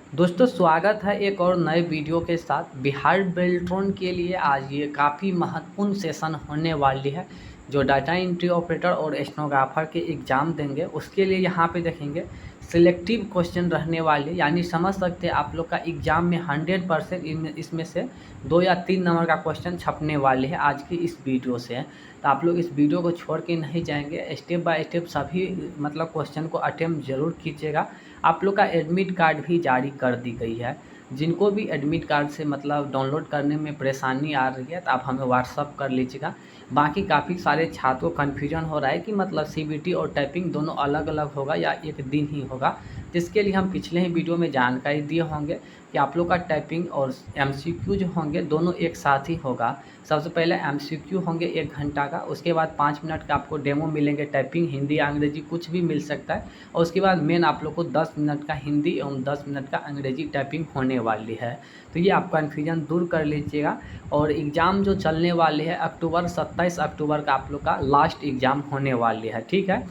दोस्तों स्वागत है एक और नए वीडियो के साथ। बिहार बेल्ट्रॉन के लिए आज ये काफ़ी महत्वपूर्ण सेशन होने वाली है। जो डाटा एंट्री ऑपरेटर और स्टेनोग्राफर के एग्ज़ाम देंगे उसके लिए यहाँ पे देखेंगे सिलेक्टिव क्वेश्चन रहने वाले, यानी समझ सकते हैं आप लोग का एग्ज़ाम में 100% इसमें से 2 या 3 नंबर का क्वेश्चन छपने वाले हैं आज की इस वीडियो से। तो आप लोग इस वीडियो को छोड़ के नहीं जाएंगे, स्टेप बाय स्टेप सभी मतलब क्वेश्चन को अटेम्प्ट जरूर कीजिएगा। आप लोग का एडमिट कार्ड भी जारी कर दी गई है। जिनको भी एडमिट कार्ड से मतलब डाउनलोड करने में परेशानी आ रही है तो आप हमें व्हाट्सअप कर लीजिएगा। बाकी काफ़ी सारे छात्रों को कन्फ्यूजन हो रहा है कि मतलब सीबीटी और टाइपिंग दोनों अलग अलग होगा या एक दिन ही होगा। जिसके लिए हम पिछले ही वीडियो में जानकारी दिए होंगे कि आप लोग का टाइपिंग और एमसीक्यू जो होंगे दोनों एक साथ ही होगा। सबसे पहले एमसीक्यू होंगे 1 घंटा का, उसके बाद 5 मिनट का आपको डेमो मिलेंगे, टाइपिंग हिंदी या अंग्रेजी कुछ भी मिल सकता है। और उसके बाद मेन आप लोग को 10 मिनट का हिंदी एवं 10 मिनट का अंग्रेजी टाइपिंग होने वाली है। तो ये आप कन्फ्यूजन दूर कर लीजिएगा। और एग्ज़ाम जो चलने वाले हैं अक्टूबर 27 अक्टूबर का आप लोग का लास्ट एग्ज़ाम होने वाली है, ठीक है।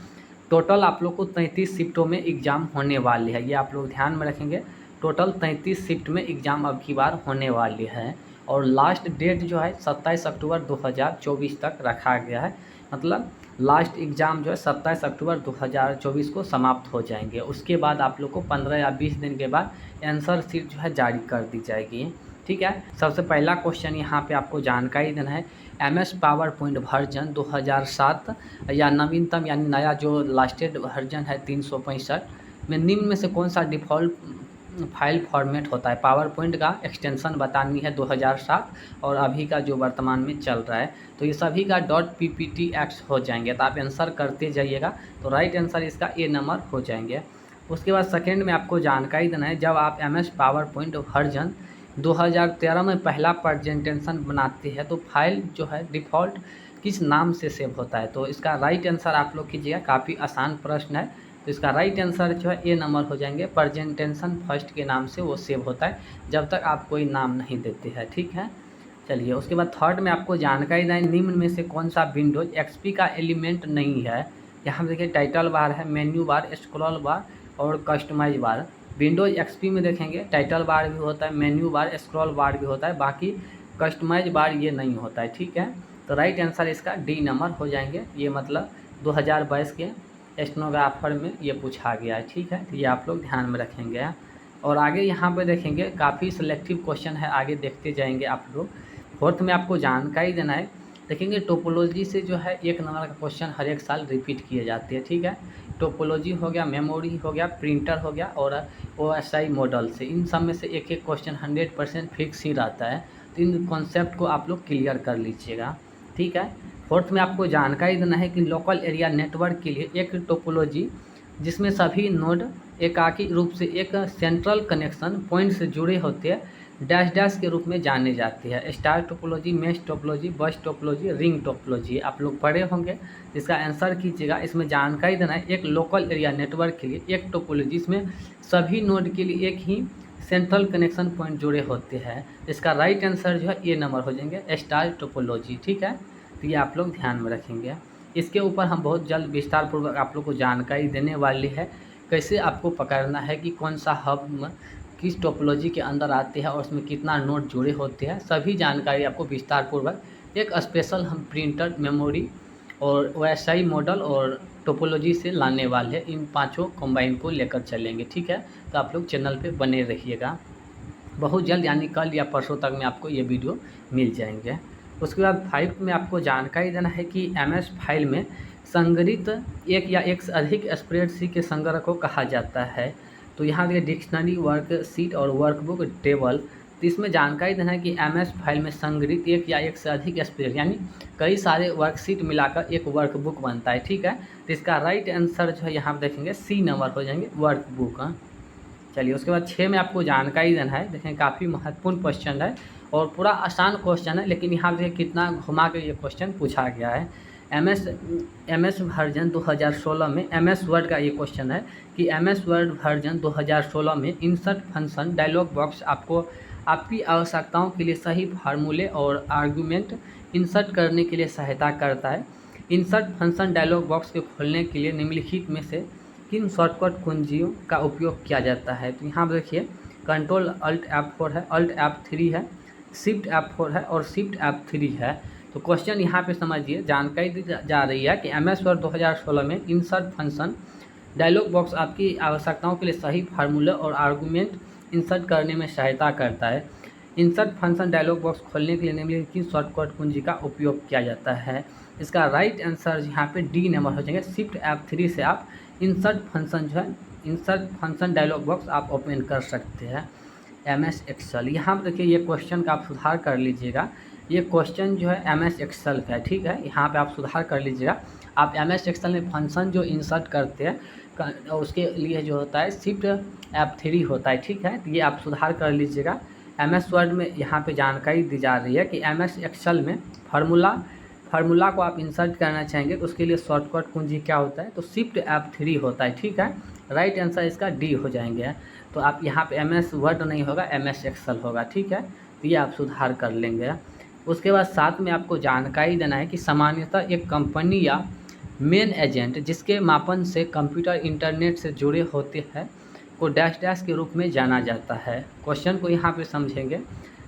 टोटल आप लोग को 33 शिफ्टों में एग्ज़ाम होने वाली है, ये आप लोग ध्यान में रखेंगे। टोटल 33 शिफ्ट में एग्ज़ाम अब की बार होने वाली है। और लास्ट डेट जो है 27 अक्टूबर 2024 तक रखा गया है। मतलब लास्ट एग्ज़ाम जो है 27 अक्टूबर 2024 को समाप्त हो जाएंगे। उसके बाद आप लोग को 15 या 20 दिन के बाद आंसर शीट जो है जारी कर दी जाएगी, ठीक है। सबसे पहला क्वेश्चन यहाँ पे आपको जानकारी देना है। MS पावर पॉइंट वर्जन 2007 या नवीनतम यानी नया जो लास्टेड वर्जन है 365 में निम्न में से कौन सा डिफ़ॉल्ट फाइल फॉर्मेट होता है। पावर पॉइंट का एक्सटेंशन बतानी है 2007 और अभी का जो वर्तमान में चल रहा है। तो ये सभी का .pptx हो जाएंगे। तो आप आंसर करते जाइएगा तो राइट आंसर इसका ए नंबर हो जाएंगे। उसके बाद सेकेंड में आपको जानकारी देना है, जब आप MS पावर पॉइंट वर्जन 2013 में पहला प्रेजेंटेशन बनाते हैं तो फाइल जो है डिफ़ॉल्ट किस नाम से सेव होता है। तो इसका राइट आंसर आप लोग कीजिएगा, काफ़ी आसान प्रश्न है। तो इसका राइट आंसर जो है ए नंबर हो जाएंगे। प्रेजेंटेशन फर्स्ट के नाम से वो सेव होता है जब तक आप कोई नाम नहीं देते हैं, ठीक है। चलिए उसके बाद थर्ड में आपको जानकारी दें, निम्न में से कौन सा विंडोज एक्सपी का एलिमेंट नहीं है। यहाँ देखिए टाइटल बार है, मेन्यू बार, स्क्रॉल बार और कस्टमाइज बार। विंडोज एक्सपी में देखेंगे टाइटल बार भी होता है, मेन्यू बार, स्क्रॉल बार भी होता है, बाकी कस्टमाइज बार ये नहीं होता है, ठीक है। तो राइट आंसर इसका डी नंबर हो जाएंगे। ये मतलब 2022 के स्टेनोग्राफर में ये पूछा गया है, ठीक है। तो ये आप लोग ध्यान में रखेंगे। और आगे यहाँ पे देखेंगे काफ़ी सिलेक्टिव क्वेश्चन है, आगे देखते जाएंगे आप लोग। फोर्थ में आपको जानकारी देना है, देखेंगे टोपोलॉजी से जो है 1 नंबर का क्वेश्चन हर एक साल रिपीट किए जाते हैं, ठीक है। टोपोलॉजी हो गया, मेमोरी हो गया, प्रिंटर हो गया और OSI मॉडल से, इन सब में से एक एक क्वेश्चन 100% फिक्स ही रहता है। तो इन कॉन्सेप्ट को आप लोग क्लियर कर लीजिएगा, ठीक है। फोर्थ में आपको जानकारी देना है कि लोकल एरिया नेटवर्क के लिए एक टोपोलॉजी जिसमें सभी नोड एकाकी रूप से एक सेंट्रल कनेक्शन पॉइंट से जुड़े होते हैं डैश डैश के रूप में जाने जाती है। स्टार टोपोलॉजी, मेश टोपोलॉजी, बस टोपोलॉजी, रिंग टोपोलॉजी आप लोग पढ़े होंगे। इसका आंसर कीजिएगा। इसमें जानकारी देना है, एक लोकल एरिया नेटवर्क के लिए एक टोपोलॉजी इसमें सभी नोड के लिए एक ही सेंट्रल कनेक्शन पॉइंट जुड़े होते हैं। इसका राइट आंसर जो है ए नंबर हो जाएंगे, स्टार टोपोलॉजी, ठीक है। तो ये आप लोग ध्यान में रखेंगे। इसके ऊपर हम बहुत जल्द विस्तार पूर्वक आप लोग को जानकारी देने वाली है, कैसे आपको पकड़ना है कि कौन सा हब किस टोपोलॉजी के अंदर आते हैं और उसमें कितना नोड जुड़े होते हैं। सभी जानकारी आपको विस्तार पूर्वक एक स्पेशल हम प्रिंटर, मेमोरी और OSI मॉडल और टोपोलॉजी से लाने वाले हैं। इन पांचों कंबाइन को लेकर चलेंगे, ठीक है। तो आप लोग चैनल पे बने रहिएगा। बहुत जल्द यानी कल या परसों तक में आपको ये वीडियो मिल जाएंगे। उसके बाद 5 में आपको जानकारी देना है कि MS फाइल में संग्रहित एक या एक से अधिक स्प्रेडशीट के संग्रह को कहा जाता है। तो यहाँ देखिए डिक्शनरी, वर्कशीट और वर्कबुक टेबल। तो इसमें जानकारी देना है कि MS फाइल में संग्रहित एक या एक से अधिक स्प्रेड यानी कई सारे वर्कशीट मिलाकर एक वर्कबुक बनता है, ठीक है। तो इसका राइट आंसर जो है यहाँ देखेंगे सी नंबर हो जाएंगे, वर्कबुक। चलिए उसके बाद 6 में आपको जानकारी देना है, देखें काफ़ी महत्वपूर्ण क्वेश्चन है और पूरा आसान क्वेश्चन है, लेकिन यहाँ देखिए कितना घुमा के ये क्वेश्चन पूछा गया है। MS वर्जन 2016 में MS वर्ड का ये क्वेश्चन है कि MS वर्ड वर्जन 2016 में इंसर्ट फंक्शन डायलॉग बॉक्स आपको आपकी आवश्यकताओं के लिए सही फार्मूले और आर्गूमेंट इंसर्ट करने के लिए सहायता करता है। इंसर्ट फंक्शन डायलॉग बॉक्स के खोलने के लिए निम्नलिखित में से किन शॉर्टकट कुंजियों का उपयोग किया जाता है। तो यहाँ देखिए कंट्रोल अल्ट F4 है, अल्ट F3 है, शिफ्ट F4 है और शिफ्ट F3 है। तो क्वेश्चन यहाँ पे समझिए, जानकारी दी जा रही है कि MS वर्ड 2016 में इंसर्ट फंक्शन डायलॉग बॉक्स आपकी आवश्यकताओं के लिए सही फार्मूला और आर्गूमेंट इंसर्ट करने में सहायता करता है। इंसर्ट फंक्शन डायलॉग बॉक्स खोलने के लिए निम्नलिखित की शॉर्टकट कुंजी का उपयोग किया जाता है। इसका राइट आंसर यहाँ पे डी नंबर हो जाएंगे। शिफ्ट F3 से आप इंसर्ट फंक्शन जो है, इंसर्ट फंक्शन डायलॉग बॉक्स आप ओपन कर सकते हैं MS एक्सेल। यहाँ पर देखिए ये क्वेश्चन का आप सुधार कर लीजिएगा। ये क्वेश्चन जो है MS एक्सेल का है, ठीक है, यहाँ पे आप सुधार कर लीजिएगा। आप MS एक्सेल में फंक्शन जो इंसर्ट करते हैं उसके लिए जो होता है शिफ्ट F3 होता है, ठीक है, तो ये आप सुधार कर लीजिएगा। MS वर्ड में यहाँ पे जानकारी दी जा रही है कि MS एक्सेल में फार्मूला को आप इंसर्ट करना चाहेंगे तो उसके लिए शॉर्टकट कुंजी क्या होता है, तो शिफ्ट F3 होता है, ठीक है। राइट आंसर इसका डी हो जाएंगे। तो आप यहाँ पे MS वर्ड नहीं होगा, MS एक्सेल होगा, ठीक है, तो ये आप सुधार कर लेंगे। उसके बाद साथ में आपको जानकारी देना है कि सामान्यतः एक कंपनी या मेन एजेंट जिसके मापन से कंप्यूटर इंटरनेट से जुड़े होते हैं को डैश डैश के रूप में जाना जाता है। क्वेश्चन को यहाँ पे समझेंगे।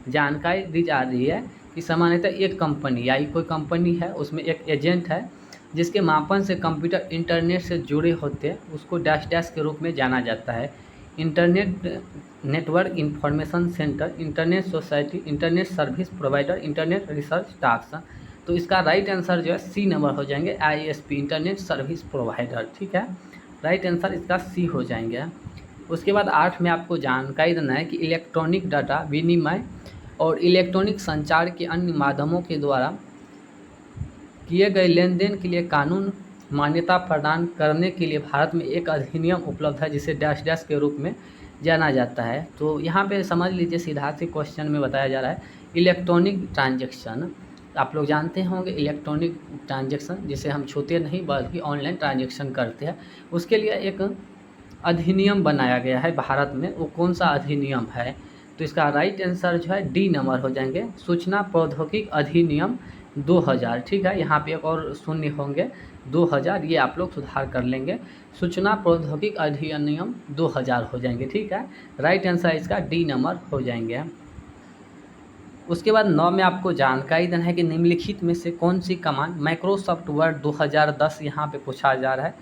जानकारी दी जा रही है कि सामान्यतः एक कंपनी या कोई कंपनी है, उसमें एक एजेंट है जिसके मापन से कंप्यूटर इंटरनेट से जुड़े होते हैं, उसको डैश डैश के रूप में जाना जाता है। Internet network information centre, internet society, internet service provider, internet research task. तो इसका राइट आंसर जो है सी नंबर हो जाएंगे, ISP, इंटरनेट सर्विस प्रोवाइडर, ठीक है, राइट आंसर इसका सी हो जाएंगे। उसके बाद 8 में आपको जानकारी देना है कि इलेक्ट्रॉनिक डाटा विनिमय और इलेक्ट्रॉनिक संचार के अन्य माध्यमों के द्वारा किए गए लेन देन के लिए कानून मान्यता प्रदान करने के लिए भारत में एक अधिनियम उपलब्ध है जिसे डैश डैश के रूप में जाना जाता है। तो यहाँ पे समझ लीजिए, सीधा से क्वेश्चन में बताया जा रहा है इलेक्ट्रॉनिक ट्रांजैक्शन। आप लोग जानते होंगे इलेक्ट्रॉनिक ट्रांजैक्शन जिसे हम छूते नहीं बल्कि ऑनलाइन ट्रांजैक्शन करते हैं, उसके लिए एक अधिनियम बनाया गया है भारत में। वो कौन सा अधिनियम है, तो इसका राइट आंसर जो है डी नंबर हो जाएंगे, सूचना प्रौद्योगिकी अधिनियम 2000, ठीक है, यहाँ पे एक और शून्य होंगे 2000, ये आप लोग सुधार कर लेंगे। सूचना प्रौद्योगिकी अधिनियम 2000 हो जाएंगे, ठीक है, राइट आंसर इसका डी नंबर हो जाएंगे। उसके बाद 9 में आपको जानकारी देना है कि निम्नलिखित में से कौन सी कमांड माइक्रोसॉफ्ट वर्ड 2010 यहाँ पे पूछा जा रहा है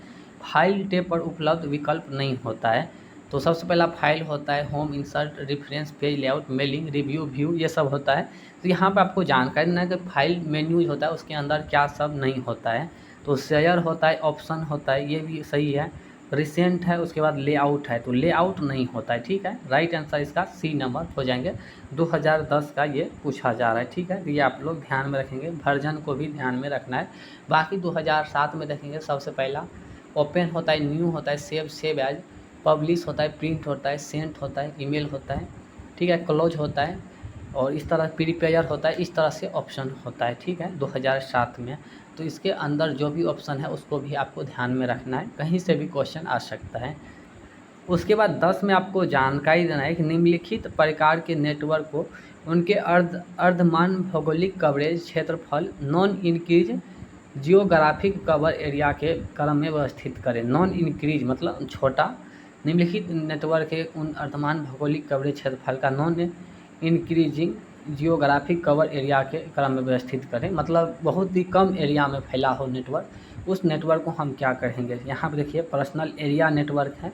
फाइल टैब पर उपलब्ध विकल्प नहीं होता है। तो सबसे पहला फाइल होता है home, insert, reference, page layout, mailing, review, view, ये सब होता है। तो यहाँ पे आपको जानकारी देना है कि फाइल मेन्यू होता है उसके अंदर क्या सब नहीं होता है। तो शेयर होता है, ऑप्शन होता है, ये भी सही है, रिसेंट है, उसके बाद लेआउट है, तो लेआउट नहीं होता है, ठीक है, राइट आंसर इसका सी नंबर हो जाएंगे। 2010 का ये पूछा जा रहा है, ठीक है, तो ये आप लोग ध्यान में रखेंगे, वर्जन को भी ध्यान में रखना है। बाकी 2007 में देखेंगे, सबसे पहला ओपन होता है, न्यू होता है, सेव एज, पब्लिश होता है, प्रिंट होता है, सेंट होता है, ईमेल होता है, ठीक है, क्लोज होता है, और इस तरह प्रीपेयर होता है, इस तरह से ऑप्शन होता है, ठीक है, 2007 में। तो इसके अंदर जो भी ऑप्शन है उसको भी आपको ध्यान में रखना है, कहीं से भी क्वेश्चन आ सकता है। उसके बाद 10 में आपको जानकारी देना है कि निम्नलिखित प्रकार के नेटवर्क को उनके अर्धमान भौगोलिक कवरेज क्षेत्रफल non increase geographic cover area के क्रम में व्यवस्थित करें। नॉन इंक्रीज मतलब छोटा, निम्नलिखित नेटवर्क के उन अर्धमान भौगोलिक कवरेज क्षेत्रफल का non increasing geographic cover area के क्रम में व्यवस्थित करें, मतलब बहुत ही कम एरिया में फैला हो नेटवर्क, उस नेटवर्क को हम क्या कहेंगे। यहाँ पर देखिए पर्सनल एरिया नेटवर्क है,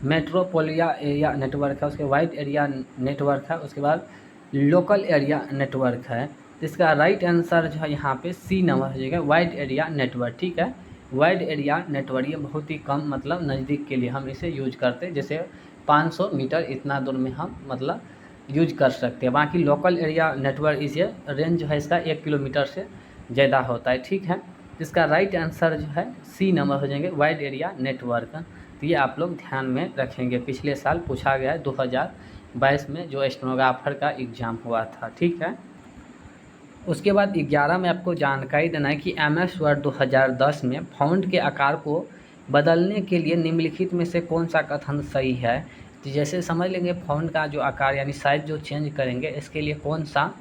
मेट्रोपोलिया एरिया नेटवर्क है, उसके वाइड एरिया नेटवर्क है, उसके बाद लोकल एरिया नेटवर्क है। इसका राइट आंसर जो है यहाँ पे सी नंबर हो जाएगा, वाइड एरिया नेटवर्क, ठीक है, वाइड एरिया नेटवर्क। ये बहुत ही कम मतलब नज़दीक के लिए हम इसे यूज करते हैं, जैसे 500 मीटर इतना दूर में हम मतलब यूज कर सकते हैं। बाकी लोकल एरिया नेटवर्क इसे रेंज जो है इसका 1 किलोमीटर से ज़्यादा होता है, ठीक है। इसका राइट आंसर जो है सी नंबर हो जाएंगे, वाइड एरिया नेटवर्क। तो ये आप लोग ध्यान में रखेंगे, पिछले साल पूछा गया है 2022 में जो स्टेनोग्राफर का एग्ज़ाम हुआ था, ठीक है। उसके बाद 11 में आपको जानकारी देना है कि MS वर्ड 2010 में फ़ॉन्ट के आकार को बदलने के लिए निम्नलिखित में से कौन सा कथन सही है। तो जैसे समझ लेंगे फ़ॉन्ट का जो आकार यानी साइज़ जो चेंज करेंगे, इसके लिए कौन सा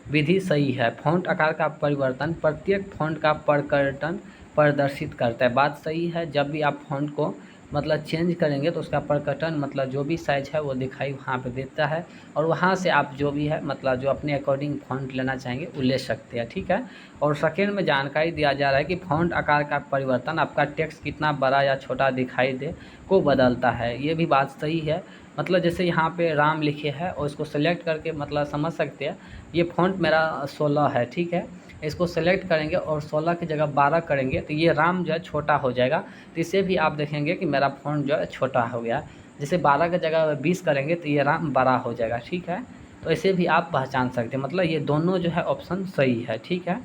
विधि सही है। फ़ॉन्ट आकार का परिवर्तन प्रत्येक फ़ॉन्ट का प्रकटन प्रदर्शित करता है, बात सही है। जब भी आप फ़ॉन्ट को मतलब चेंज करेंगे तो उसका प्रकटन मतलब जो भी साइज है वो दिखाई वहाँ पे देता है, और वहाँ से आप जो भी है मतलब जो अपने अकॉर्डिंग फ़ॉन्ट लेना चाहेंगे वो ले सकते हैं, ठीक है। और सेकेंड में जानकारी दिया जा रहा है कि फ़ॉन्ट आकार का परिवर्तन आपका टेक्स्ट कितना बड़ा या छोटा दिखाई दे को बदलता है। ये भी बात सही है। मतलब जैसे यहाँ पे राम लिखे है और इसको सेलेक्ट करके मतलब समझ सकते हैं ये फ़ॉन्ट मेरा 16 है, ठीक है। इसको सेलेक्ट करेंगे और 16 की जगह 12 करेंगे तो ये राम जो है छोटा हो जाएगा। तो इसे भी आप देखेंगे कि मेरा फ़ॉन्ट जो है छोटा हो गया। जैसे 12 की जगह 20 करेंगे तो ये राम बड़ा हो जाएगा, ठीक है। तो इसे भी आप पहचान सकते हैं, मतलब ये दोनों जो है ऑप्शन सही है, ठीक है।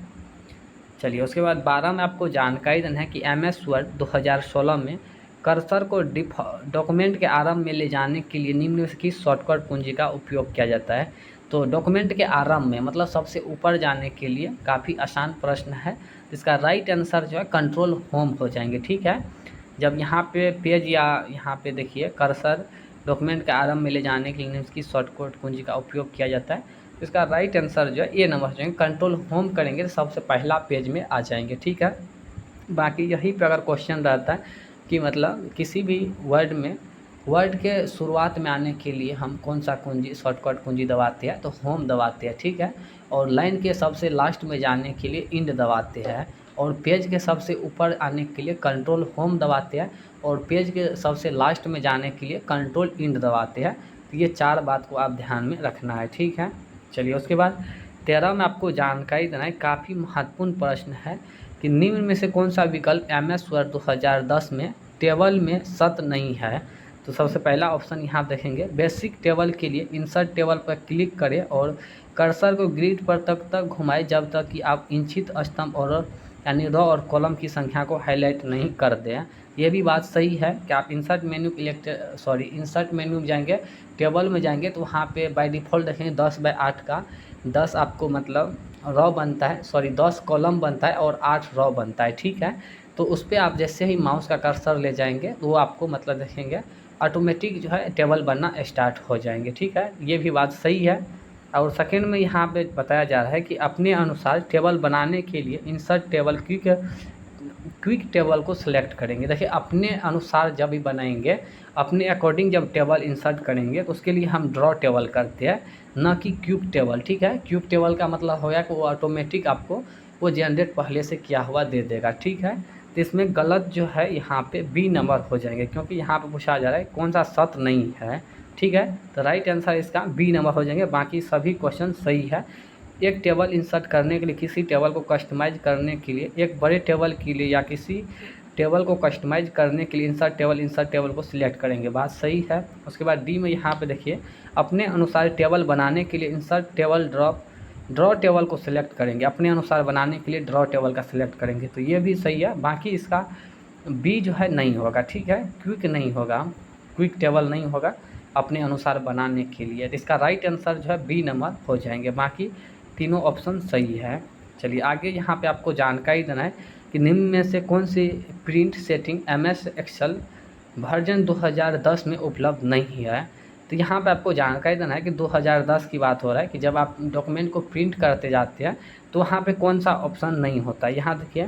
चलिए उसके बाद 12 में आपको जानकारी देना है कि MS वर्ड 2016 में कर्सर को डॉक्यूमेंट के आरंभ में ले जाने के लिए निम्न की शॉर्टकट कुंजी का उपयोग किया जाता है। तो डॉक्यूमेंट के आरंभ में मतलब सबसे ऊपर जाने के लिए काफ़ी आसान प्रश्न है। इसका राइट आंसर जो है कंट्रोल होम हो जाएंगे, ठीक है। जब यहाँ पे पेज या यहाँ पे देखिए कर्सर डॉक्यूमेंट के आरंभ में ले जाने के लिए निम्न की शॉर्टकट कुंजी का उपयोग किया जाता है। तो इसका राइट आंसर जो है ए नंबर हो जाएंगे। कंट्रोल होम करेंगे तो सबसे पहला पेज में आ जाएंगे, ठीक है। बाकी यहीं पे अगर क्वेश्चन रहता है कि मतलब किसी भी वर्ड के शुरुआत में आने के लिए हम कौन सा कुंजी शॉर्टकट कुंजी दबाते हैं, तो होम दबाते हैं, ठीक है। और लाइन के सबसे लास्ट में जाने के लिए इंड दबाते हैं, और पेज के सबसे ऊपर आने के लिए कंट्रोल होम दबाते हैं, और पेज के सबसे लास्ट में जाने के लिए कंट्रोल इंड दबाते हैं। तो ये 4 बात को आप ध्यान में रखना है, ठीक है। चलिए उसके बाद 13 में आपको जानकारी देना है, काफ़ी महत्वपूर्ण प्रश्न है कि निम्न में से कौन सा विकल्प MS वर्ड 2010 में टेबल में सत्य नहीं है। तो सबसे पहला ऑप्शन यहाँ देखेंगे, बेसिक टेबल के लिए इंसर्ट टेबल पर क्लिक करें और कर्सर को ग्रिड पर तक घुमाएं जब तक कि आप इच्छित स्तंभ और यानी रो और कॉलम की संख्या को हाईलाइट नहीं कर दें। ये भी बात सही है कि आप इंसर्ट मेन्यू में जाएंगे, टेबल में जाएंगे तो वहाँ पे बाय डिफ़ॉल्ट देखेंगे 10/8 का 10 आपको मतलब रो बनता है, 10 कॉलम बनता है और 8 रो बनता है, ठीक है। तो उस पर आप जैसे ही माउस का कर्सर ले जाएंगे तो वो आपको मतलब देखेंगे ऑटोमेटिक जो है टेबल बनना स्टार्ट हो जाएंगे, ठीक है। ये भी बात सही है। और सेकंड में यहाँ पे बताया जा रहा है कि अपने अनुसार टेबल बनाने के लिए इंसर्ट टेबल क्विक टेबल को सिलेक्ट करेंगे। देखिए अपने अनुसार जब भी बनाएंगे, अपने अकॉर्डिंग जब टेबल इंसर्ट करेंगे तो उसके लिए हम ड्रॉ टेबल करते हैं, न कि क्विक टेबल, ठीक है। क्विक टेबल का मतलब हो गया कि वो ऑटोमेटिक आपको वो जनरेट पहले से किया हुआ दे देगा, ठीक है। तो इसमें गलत जो है यहाँ पे B नंबर हो जाएंगे, क्योंकि यहाँ पे पूछा जा रहा है कौन सा सत्य नहीं है, ठीक है। तो राइट आंसर इसका B नंबर हो जाएंगे। बाकी सभी क्वेश्चन सही है। एक टेबल इंसर्ट करने के लिए, किसी टेबल को कस्टमाइज करने के लिए, एक बड़े टेबल के लिए या किसी टेबल को कस्टमाइज करने के लिए इंसर्ट टेबल को सिलेक्ट करेंगे, बात सही है। उसके बाद D में यहाँ पे देखिए अपने अनुसार टेबल बनाने के लिए इंसर्ट टेबल ड्रॉ टेबल को सिलेक्ट करेंगे, अपने अनुसार बनाने के लिए ड्रॉ टेबल का सिलेक्ट करेंगे, तो ये भी सही है। बाकी इसका B जो है नहीं होगा, ठीक है। क्विक नहीं होगा, क्विक टेबल नहीं होगा अपने अनुसार बनाने के लिए। तो इसका राइट आंसर जो है B नंबर हो जाएंगे। बाकी तीनों ऑप्शन सही है। चलिए आगे यहाँ पे आपको जानकारी देना है कि निम्न में से कौन सी print setting MS Excel version 2010 में उपलब्ध नहीं है। तो यहाँ पे आपको जानकारी देना है कि 2010 की बात हो रहा है कि जब आप डॉक्यूमेंट को प्रिंट करते जाते हैं तो वहाँ पे कौन सा ऑप्शन नहीं होता है। यहाँ देखिए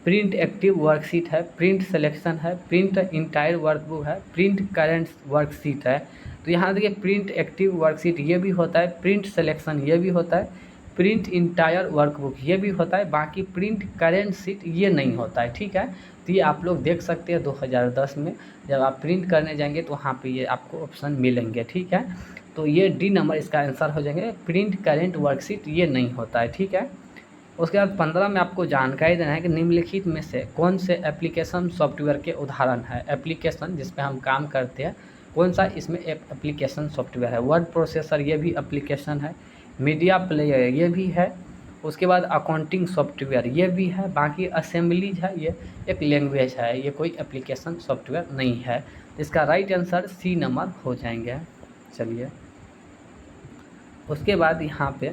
प्रिंट एक्टिव वर्कशीट है, प्रिंट सिलेक्शन है, प्रिंट इंटायर वर्कबुक है, प्रिंट करेंट वर्कशीट है। तो यहाँ देखिए प्रिंट एक्टिव वर्कशीट ये भी होता है, प्रिंट सिलेक्शन ये भी होता है, प्रिंट इंटायर वर्कबुक ये भी होता है। बाकी प्रिंट करेंट शीट ये नहीं होता है, ठीक है। तो ये आप लोग देख सकते हैं 2010 में जब आप प्रिंट करने जाएंगे तो वहाँ पे ये आपको ऑप्शन मिलेंगे, ठीक है। तो ये D नंबर इसका आंसर हो जाएंगे, प्रिंट करेंट वर्कशीट ये नहीं होता है, ठीक है। उसके बाद 15 में आपको जानकारी देना है कि निम्नलिखित में से कौन से एप्लीकेशन सॉफ्टवेयर के उदाहरण है। एप्लीकेशन जिस पे हम काम करते हैं कौन सा इसमें एप्लीकेशन सॉफ्टवेयर है। वर्ड प्रोसेसर ये भी एप्लीकेशन है, मीडिया प्लेयर ये भी है, उसके बाद अकाउंटिंग सॉफ्टवेयर ये भी है। बाकी असेंबलीज है, ये एक लैंग्वेज है, ये कोई एप्लीकेशन सॉफ्टवेयर नहीं है। इसका राइट आंसर C नंबर हो जाएंगे। चलिए उसके बाद यहाँ पे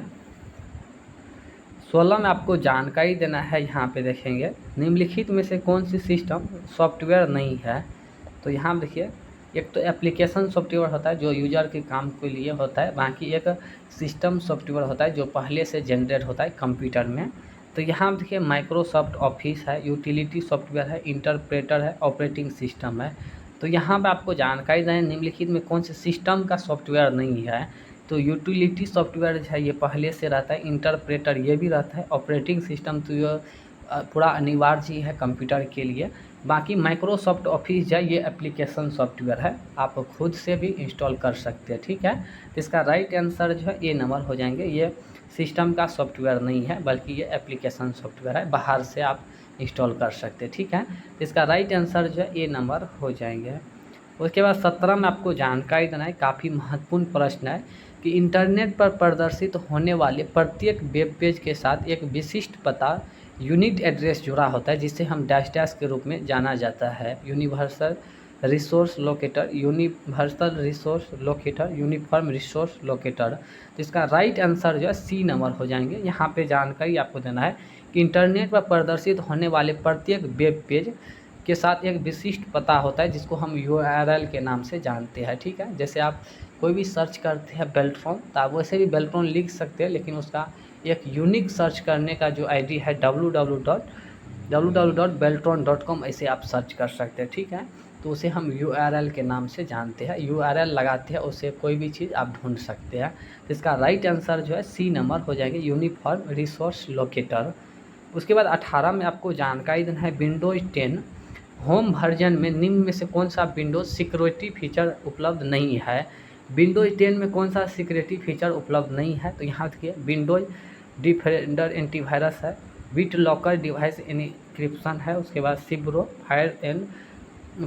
16 में आपको जानकारी देना है, यहाँ पे देखेंगे निम्नलिखित में से कौन सी सिस्टम सॉफ्टवेयर नहीं है। तो यहाँ देखिए एक तो एप्लीकेशन सॉफ्टवेयर होता है जो यूजर के काम के लिए होता है, बाकी एक सिस्टम सॉफ्टवेयर होता है जो पहले से जनरेट होता है कंप्यूटर में। तो यहाँ देखिए माइक्रोसॉफ्ट ऑफिस है, यूटिलिटी सॉफ्टवेयर है, इंटरप्रेटर है, ऑपरेटिंग सिस्टम है। तो यहाँ पे आपको जानकारी दें निम्नलिखित में कौन से सिस्टम का सॉफ्टवेयर नहीं है। तो यूटिलिटी सॉफ्टवेयर जो है ये पहले से रहता है, इंटरप्रेटर ये भी रहता है, ऑपरेटिंग सिस्टम तो ये पूरा अनिवार्य ही है कंप्यूटर के लिए। बाकी माइक्रोसॉफ्ट ऑफिस जो है ये एप्लीकेशन सॉफ्टवेयर है, आप खुद से भी इंस्टॉल कर सकते हैं, ठीक है। तो इसका राइट आंसर जो है ए नंबर हो जाएंगे। ये सिस्टम का सॉफ्टवेयर नहीं है बल्कि ये एप्लीकेशन सॉफ्टवेयर है, बाहर से आप इंस्टॉल कर सकते हैं, ठीक है। तो इसका राइट आंसर जो है ए नंबर हो जाएंगे। उसके बाद 17 में आपको जानकारी देना है, काफ़ी महत्वपूर्ण प्रश्न है कि इंटरनेट पर प्रदर्शित होने वाले प्रत्येक वेब पेज के साथ एक विशिष्ट पता यूनिक एड्रेस जुड़ा होता है, जिसे हम डैश डैश के रूप में जाना जाता है। Universal resource locator, universal resource locator, uniform resource locator. तो इसका राइट आंसर जो है सी नंबर हो जाएंगे। यहाँ पे जानकारी आपको देना है कि इंटरनेट पर प्रदर्शित होने वाले प्रत्येक वेब पेज के साथ एक विशिष्ट पता होता है, जिसको हम URL के नाम से जानते हैं, ठीक है। जैसे आप कोई भी सर्च करते हैं बेल्ट्रॉन, तो आप वैसे भी बेल्ट्रॉन लिख सकते हैं, लेकिन उसका एक यूनिक सर्च करने का जो ID है www.beltron.com, ऐसे आप सर्च कर सकते हैं, ठीक है। तो उसे हम URL के नाम से जानते हैं, URL लगाते हैं, उससे कोई भी चीज़ आप ढूंढ सकते हैं। तो इसका राइट आंसर जो है सी नंबर हो जाएंगे, यूनिफॉर्म रिसोर्स लोकेटर। उसके बाद 18 में आपको जानकारी देना है, विंडोज 10 होम वर्जन में निम्न में से कौन सा विंडोज सिक्योरिटी फीचर उपलब्ध नहीं है। विंडोज 10 में कौन सा सिक्योरिटी फीचर उपलब्ध नहीं है। तो यहाँ देखिए, विंडोज डिफेंडर एंटीवायरस है, बिट लॉकर डिवाइस एन्क्रिप्शन है, उसके बाद सिब्रो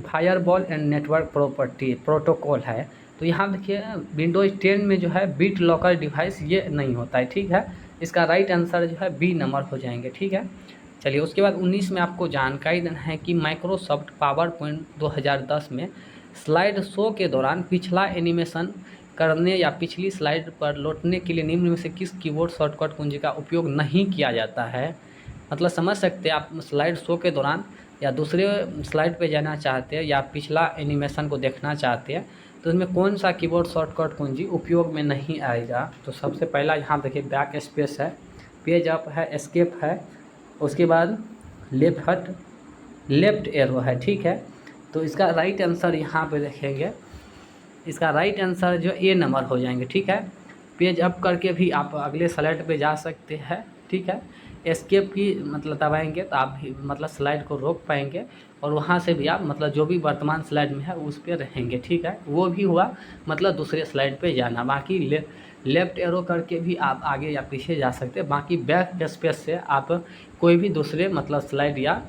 firewall and network property protocol है। तो यहाँ देखिए, विंडोज 10 में जो है बिट लॉकर डिवाइस ये नहीं होता है, ठीक है। इसका राइट आंसर जो है बी नंबर हो जाएंगे, ठीक है। चलिए, उसके बाद 19 में आपको जानकारी देना है कि माइक्रोसॉफ्ट पावर पॉइंट 2010 में स्लाइड शो के दौरान पिछला एनिमेशन करने या पिछली स्लाइड पर लौटने के लिए निम्न में से किस कीबोर्ड शॉर्टकट कुंजी का उपयोग नहीं किया जाता है। मतलब समझ सकते हैं, आप स्लाइड शो के दौरान या दूसरे स्लाइड पे जाना चाहते हैं या पिछला एनिमेशन को देखना चाहते हैं, तो उसमें कौन सा कीबोर्ड शॉर्टकट कुंजी उपयोग में नहीं आएगा। तो सबसे पहला यहाँ देखिए, बैक स्पेस है, पेज अप है, एस्केप है, उसके बाद लेफ्ट एरो है, ठीक है। तो इसका राइट आंसर यहाँ पे देखेंगे, इसका राइट आंसर जो ए नंबर हो जाएंगे, ठीक है। पेज अप करके भी आप अगले स्लाइड पे जा सकते हैं, ठीक है। एस्केप की मतलब दबाएंगे तो आप भी मतलब स्लाइड को रोक पाएंगे, और वहाँ से भी आप मतलब जो भी वर्तमान स्लाइड में है उस पर रहेंगे, ठीक है। वो भी हुआ मतलब दूसरे स्लाइड पे जाना। बाकी लेफ्ट एरो करके भी आप आगे या पीछे जा सकते हैं। बाकी बैक स्पेस से आप कोई भी दूसरे मतलब स्लाइड या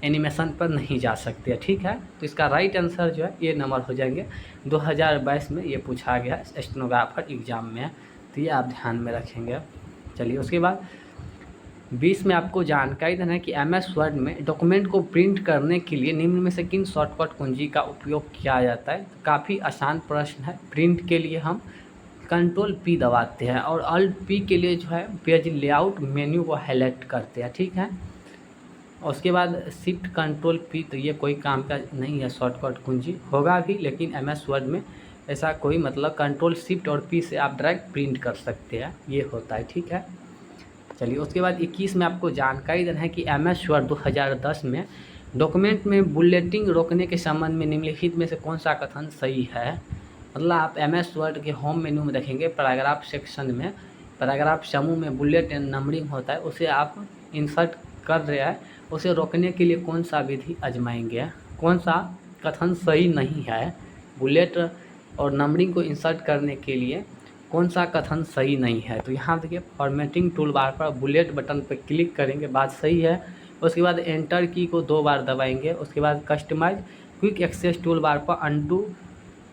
एनिमेशन पर नहीं जा सकते, ठीक है। तो इसका राइट आंसर जो है ये नंबर हो जाएंगे। 2022 में ये पूछा गया है स्टेनोग्राफर एग्ज़ाम में, तो ये आप ध्यान में रखेंगे। चलिए, उसके बाद 20 में आपको जानकारी देना है कि MS वर्ड में डॉक्यूमेंट को प्रिंट करने के लिए निम्न में से किन शॉर्टकट कुंजी का उपयोग किया जाता है। काफ़ी आसान प्रश्न है। प्रिंट के लिए हम कंट्रोल P दबाते हैं, और Alt P के लिए जो है पेज लेआउट मेन्यू को हाईलाइट करते हैं, ठीक है। और उसके बाद शिफ्ट कंट्रोल P, तो ये कोई काम का नहीं है शॉर्टकट कुंजी, होगा भी लेकिन MS वर्ड में ऐसा कोई मतलब कंट्रोल शिफ्ट और P से आप डायरेक्ट प्रिंट कर सकते हैं, ये होता है, ठीक है। चलिए, उसके बाद 21 में आपको जानकारी देना है कि MS वर्ड 2010 में डॉक्यूमेंट में बुलेटिंग रोकने के संबंध में निम्नलिखित में से कौन सा कथन सही है। मतलब आप MS वर्ड के होम मेन्यू में देखेंगे, पैराग्राफ सेक्शन में पैराग्राफ समूह में बुलेट एंड नंबरिंग होता है, उसे आप इंसर्ट कर रहे हैं, उसे रोकने के लिए कौन सा विधि आजमाएंगे, कौन सा कथन सही नहीं है। बुलेट और नंबरिंग को इंसर्ट करने के लिए कौन सा कथन सही नहीं है। तो यहाँ देखिए, फॉर्मेटिंग टूल बार पर बुलेट बटन पर क्लिक करेंगे, बात सही है। उसके बाद एंटर की को 2 बार दबाएंगे। उसके बाद customise quick access tool bar पर अनडू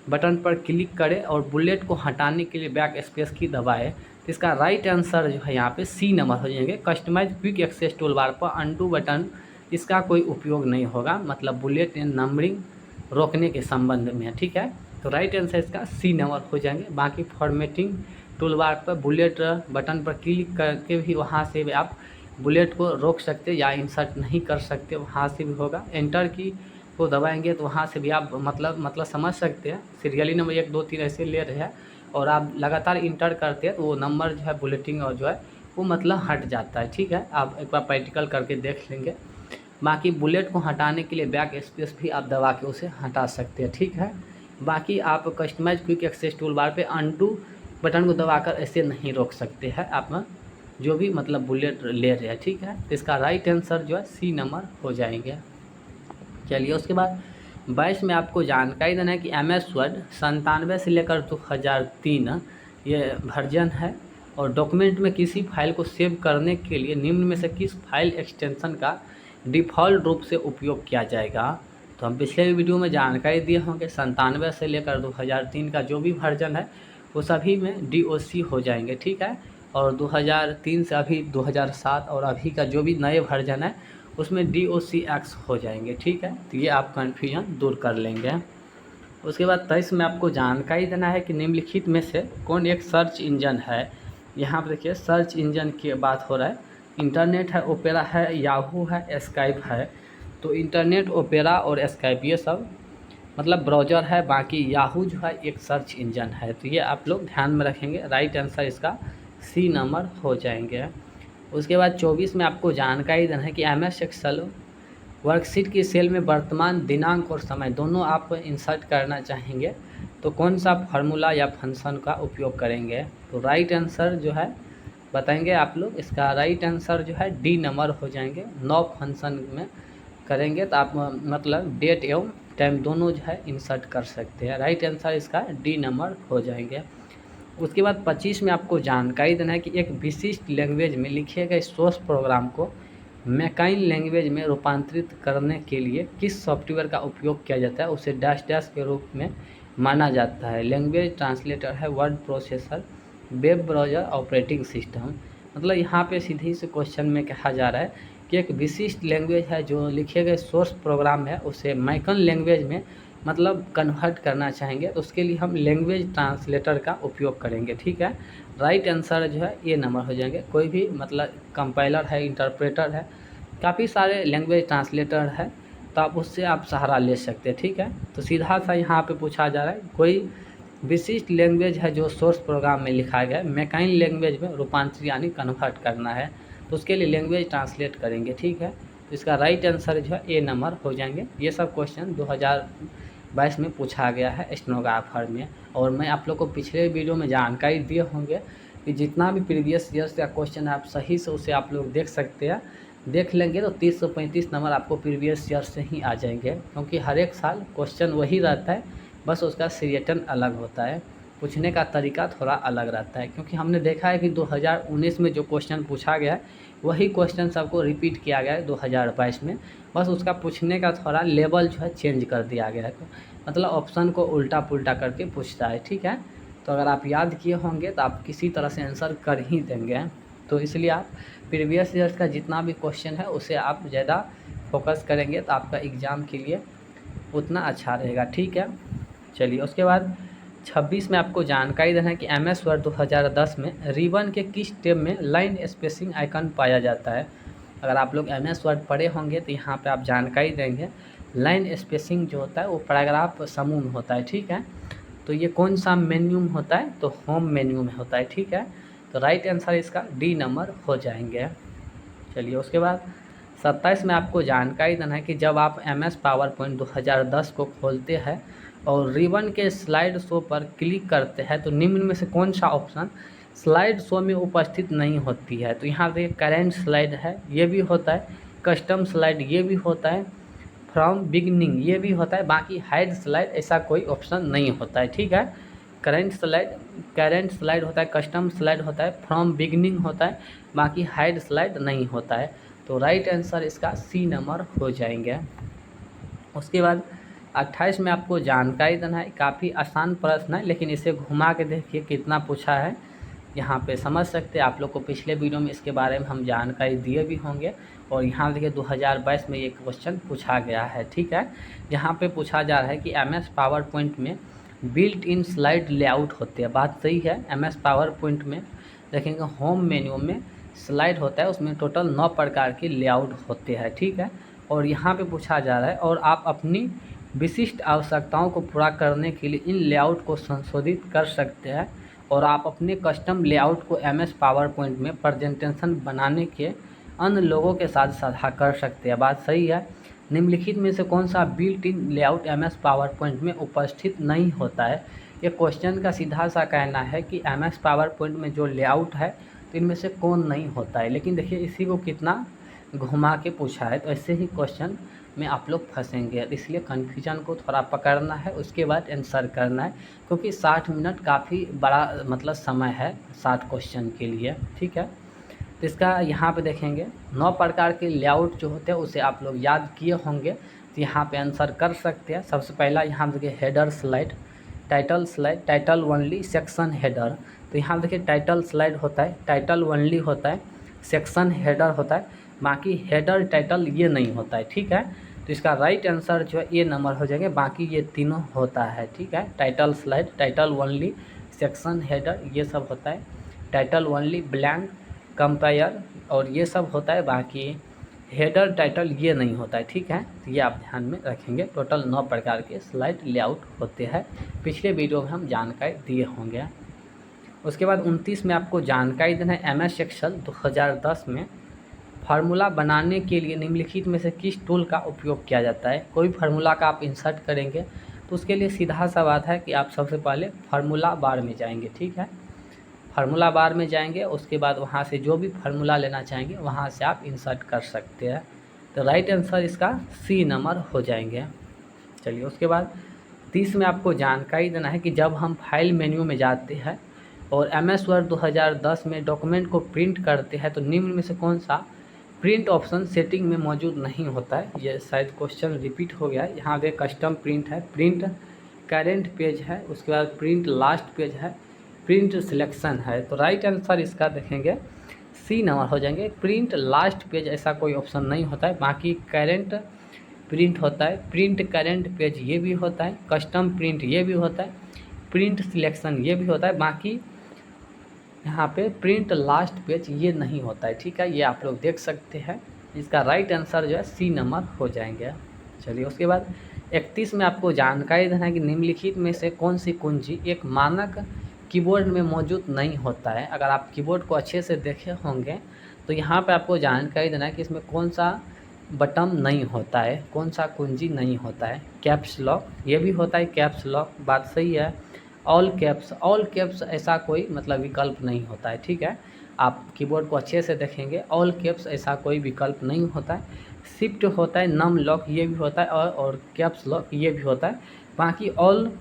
बटन पर क्लिक करें और बुलेट को हटाने के लिए बैक स्पेस की दबाएं। तो इसका राइट आंसर जो है यहाँ पे सी नंबर हो जाएंगे। Customise quick access tool bar पर अनडू बटन, इसका कोई उपयोग नहीं होगा, मतलब बुलेट एंड नंबरिंग रोकने के संबंध में, ठीक है। तो राइट आंसर इसका सी नंबर हो जाएंगे। बाकी फॉर्मेटिंग टूल बार पर बुलेट बटन पर क्लिक करके भी वहाँ से भी आप बुलेट को रोक सकते या इंसर्ट नहीं कर सकते, वहाँ से भी होगा। एंटर की को दबाएंगे तो वहाँ से भी आप मतलब समझ सकते हैं, सीरियली नंबर 1 2 3 ऐसे ले रहे हैं, और आप लगातार इंटर करते हैं तो वो नंबर जो है बुलेटिंग और जो है वो मतलब हट जाता है, ठीक है। आप एक बार प्रैक्टिकल करके देख लेंगे। बाकी बुलेट को हटाने के लिए बैक स्पेस भी आप दबा के उसे हटा सकते हैं, ठीक है। बाकी आप customise quick access tool bar पे अनडू बटन को दबाकर ऐसे नहीं रोक सकते हैं आप जो भी मतलब बुलेट ले रहे हैं, ठीक है। तो इसका राइट आंसर जो है सी नंबर हो जाएंगे। चलिए उसके बाद 22 में आपको जानकारी देना है कि MS वर्ड 97 से लेकर 2003 ये वर्जन है और डॉक्यूमेंट में किसी फाइल को सेव करने के लिए निम्न में से किस फाइल एक्सटेंशन का डिफ़ॉल्ट रूप से उपयोग किया जाएगा। तो हम पिछले वीडियो में जानकारी दिए होंगे 97 से लेकर 2003 का जो भी वर्जन है वो सभी में DOC हो जाएंगे, ठीक है। और 2003 से अभी 2007 और अभी का जो भी नए वर्जन है उसमें DOCX हो जाएंगे, ठीक है। तो ये आप कन्फ्यूजन दूर कर लेंगे। उसके बाद 23 में आपको जानकारी देना है कि निम्नलिखित में से कौन एक सर्च इंजन है। यहाँ पर देखिए सर्च इंजन की बात हो रहा है, इंटरनेट है, ओपेरा है, याहू है, स्काइप है। तो इंटरनेट, ओपेरा और स्काइप ये सब मतलब ब्राउज़र है, बाकी याहू जो है एक सर्च इंजन है। तो ये आप लोग ध्यान में रखेंगे, राइट आंसर इसका सी नंबर हो जाएंगे। उसके बाद 24 में आपको जानकारी देना है कि MS एक्सेल वर्कशीट की सेल में वर्तमान दिनांक और समय दोनों आप इंसर्ट करना चाहेंगे तो कौन सा फार्मूला या फंक्शन का उपयोग करेंगे। तो राइट आंसर जो है बताएंगे आप लोग, इसका राइट आंसर जो है डी नंबर हो जाएंगे। 9 फंक्शन में करेंगे तो आप मतलब डेट एवं टाइम दोनों जो है इंसर्ट कर सकते हैं। राइट आंसर इसका डी नंबर हो जाएंगे। उसके बाद 25 में आपको जानकारी देना है कि एक विशिष्ट लैंग्वेज में लिखे गए सोर्स प्रोग्राम को मैकाइन लैंग्वेज में रूपांतरित करने के लिए किस सॉफ्टवेयर का उपयोग किया जाता है, उसे डैश डैश के रूप में माना जाता है। लैंग्वेज ट्रांसलेटर है, word processor, web browser, operating system. मतलब यहाँ पे सीधे से क्वेश्चन में कहा जा रहा है कि एक विशिष्ट लैंग्वेज है जो लिखे गए सोर्स प्रोग्राम है उसे मैकाइन लैंग्वेज में मतलब कन्वर्ट करना चाहेंगे तो उसके लिए हम लैंग्वेज ट्रांसलेटर का उपयोग करेंगे, ठीक है। राइट आंसर जो है ये नंबर हो जाएंगे। कोई भी मतलब कंपाइलर है, इंटरप्रेटर है, काफ़ी सारे लैंग्वेज ट्रांसलेटर है तो आप उससे आप सहारा ले सकते हैं, ठीक है। तो सीधा सा यहाँ पे पूछा जा रहा है कोई विशिष्ट लैंग्वेज है जो सोर्स प्रोग्राम में लिखा गया है, मैकाइन लैंग्वेज में रूपांतरित यानी कन्वर्ट करना है तो उसके लिए लैंग्वेज ट्रांसलेट करेंगे, ठीक है। तो इसका राइट आंसर जो है ए नंबर हो जाएंगे। ये सब क्वेश्चन 2022 में पूछा गया है स्टेनोग्राफर में। और मैं आप लोग को पिछले वीडियो में जानकारी दिए होंगे कि जितना भी प्रीवियस ईयर्स का क्वेश्चन है आप सही से उसे आप लोग देख सकते हैं। देख लेंगे तो 30 से 35 नंबर आपको प्रीवियस ईयर से ही आ जाएंगे, क्योंकि हर एक साल क्वेश्चन वही रहता है, बस उसका सीरियटन अलग होता है, पूछने का तरीका थोड़ा अलग रहता है। क्योंकि हमने देखा है कि 2019 में जो क्वेश्चन पूछा गया है वही क्वेश्चन सबको रिपीट किया गया है 2022 में, बस उसका पूछने का थोड़ा लेवल जो है चेंज कर दिया गया है। मतलब ऑप्शन को उल्टा पुल्टा करके पूछता है, ठीक है। तो अगर आप याद किए होंगे तो आप किसी तरह से आंसर कर ही देंगे। तो इसलिए आप प्रीवियस ईयर्स का जितना भी क्वेश्चन है उसे आप ज़्यादा फोकस करेंगे तो आपका एग्ज़ाम के लिए उतना अच्छा रहेगा, ठीक है। चलिए उसके बाद 26 में आपको जानकारी देना है कि MS वर्ड 2010 में रिबन के किस टैब में लाइन स्पेसिंग आइकन पाया जाता है। अगर आप लोग MS वर्ड पढ़े होंगे तो यहाँ पे आप जानकारी देंगे लाइन स्पेसिंग जो होता है वो पैराग्राफ समूह में होता है, ठीक है। तो ये कौन सा मेन्यू में होता है, तो होम मेन्यू में होता है, ठीक है। तो राइट आंसर इसका डी नंबर हो जाएंगे। चलिए उसके बाद 27 में आपको जानकारी देना है कि जब आप MS पावर पॉइंट 2010 को खोलते हैं और रिबन के स्लाइड शो पर क्लिक करते हैं तो निम्न में से कौन सा ऑप्शन स्लाइड शो में उपस्थित नहीं होती है। तो यहाँ पे करेंट स्लाइड है, ये भी होता है, कस्टम स्लाइड ये भी होता है, फ्रॉम बिगनिंग ये भी होता है, बाकी हाइड स्लाइड ऐसा कोई ऑप्शन नहीं होता है, ठीक है। करेंट स्लाइड होता है, कस्टम स्लाइड होता है, फ्रॉम बिगनिंग होता है, बाकी हाइड स्लाइड नहीं होता है। तो राइट आंसर इसका सी नंबर हो जाएंगे। उसके बाद 28 में आपको जानकारी देना है, काफ़ी आसान प्रश्न है लेकिन इसे घुमा के देखिए कितना पूछा है, यहाँ पे समझ सकते हैं। आप लोग को पिछले वीडियो में इसके बारे में हम जानकारी दिए भी होंगे और यहाँ देखिए 2022 में ये क्वेश्चन पूछा गया है, ठीक है। यहाँ पे पूछा जा रहा है कि MS पावर पॉइंट में बिल्ट इन स्लाइड लेआउट होते हैं। बात सही है, MS पावर पॉइंट में देखेंगे होम मेन्यू में स्लाइड होता है, उसमें टोटल 9 प्रकार के लेआउट होते हैं, ठीक है। और यहाँ पे पूछा जा रहा है और आप अपनी विशिष्ट आवश्यकताओं को पूरा करने के लिए इन लेआउट को संशोधित कर सकते हैं और आप अपने कस्टम लेआउट को MS पावर पॉइंट में प्रेजेंटेशन बनाने के अन्य लोगों के साथ साझा कर सकते हैं। बात सही है। निम्नलिखित में से कौन सा built in layout MS power point में उपस्थित नहीं होता है? ये क्वेश्चन का सीधा सा कहना है कि MS पावर पॉइंट में जो लेआउट है तो इनमें से कौन नहीं होता है। लेकिन देखिए इसी को कितना घुमा के पूछा है, तो ऐसे ही क्वेश्चन में आप लोग फंसेंगे, इसलिए कन्फ्यूजन को थोड़ा पकड़ना है, उसके बाद आंसर करना है, क्योंकि 60 मिनट काफ़ी बड़ा मतलब समय है 60 क्वेश्चन के लिए। ठीक है, तो इसका यहाँ पे देखेंगे 9 प्रकार के लेआउट जो होते हैं उसे आप लोग याद किए होंगे, तो यहाँ पे आंसर कर सकते हैं। सबसे पहला यहाँ देखिए header slide, title only, section header. तो यहाँ देखिए टाइटल स्लाइड होता है, टाइटल ओनली होता है, सेक्शन हेडर होता है, बाकी हेडर टाइटल ये नहीं होता है। ठीक है, तो इसका राइट आंसर जो है ये नंबर हो जाएंगे, बाकी ये तीनों होता है। ठीक है, title slide, title only, section header ये सब होता है, टाइटल ओनली, ब्लैंक, कंपेयर और ये सब होता है, बाकी हेडर टाइटल ये नहीं होता है। ठीक है, तो ये आप ध्यान में रखेंगे। टोटल 9 प्रकार के स्लाइड लेआउट होते हैं, पिछले वीडियो में हम जानकारी दिए होंगे। उसके बाद 29 में आपको जानकारी देना है MS एक्सेल 2010 में फार्मूला बनाने के लिए निम्नलिखित में से किस टूल का उपयोग किया जाता है। कोई फार्मूला का आप इंसर्ट करेंगे तो उसके लिए सीधा सा बात है कि आप सबसे पहले फार्मूला बार में जाएंगे। ठीक है, फार्मूला बार में जाएंगे, उसके बाद वहाँ से जो भी फार्मूला लेना चाहेंगे वहाँ से आप इंसर्ट कर सकते हैं। तो राइट आंसर इसका C नंबर हो जाएंगे। चलिए उसके बाद 30 में आपको जानकारी देना है कि जब हम फाइल मेन्यू में जाते हैं और MS वर्ड 2010 में डॉक्यूमेंट को प्रिंट करते हैं तो निम्न में से कौन सा प्रिंट ऑप्शन सेटिंग में मौजूद नहीं होता है। ये शायद क्वेश्चन रिपीट हो गया है। यहाँ पे कस्टम प्रिंट है, प्रिंट करेंट पेज है, उसके बाद प्रिंट लास्ट पेज है, प्रिंट सिलेक्शन है। तो राइट आंसर इसका देखेंगे C नंबर हो जाएंगे। प्रिंट लास्ट पेज ऐसा कोई ऑप्शन नहीं होता है, बाकी करेंट प्रिंट होता है, प्रिंट करेंट पेज ये भी होता है, कस्टम प्रिंट ये भी होता है, प्रिंट सिलेक्शन ये भी होता है, बाकी यहाँ पे प्रिंट लास्ट पेज ये नहीं होता है। ठीक है, ये आप लोग देख सकते हैं। इसका राइट आंसर जो है C नंबर हो जाएंगे। चलिए उसके बाद 31 में आपको जानकारी देना है कि निम्नलिखित में से कौन सी कुंजी एक मानक कीबोर्ड में मौजूद नहीं होता है। अगर आप कीबोर्ड को अच्छे से देखे होंगे तो यहाँ पे आपको जानकारी देना है कि इसमें कौन सा बटन नहीं होता है, कौन सा कुंजी नहीं होता है। कैप्स लॉक ये भी होता है, कैप्स लॉक बात सही है। ऑल कैप्स ऐसा कोई मतलब विकल्प नहीं होता है। ठीक है, आप कीबोर्ड को अच्छे से देखेंगे, ऑल कैप्स ऐसा कोई विकल्प नहीं होता है। शिफ्ट होता है, नम लॉक ये भी होता है और कैप्स लॉक ये भी होता है, बाकी ऑल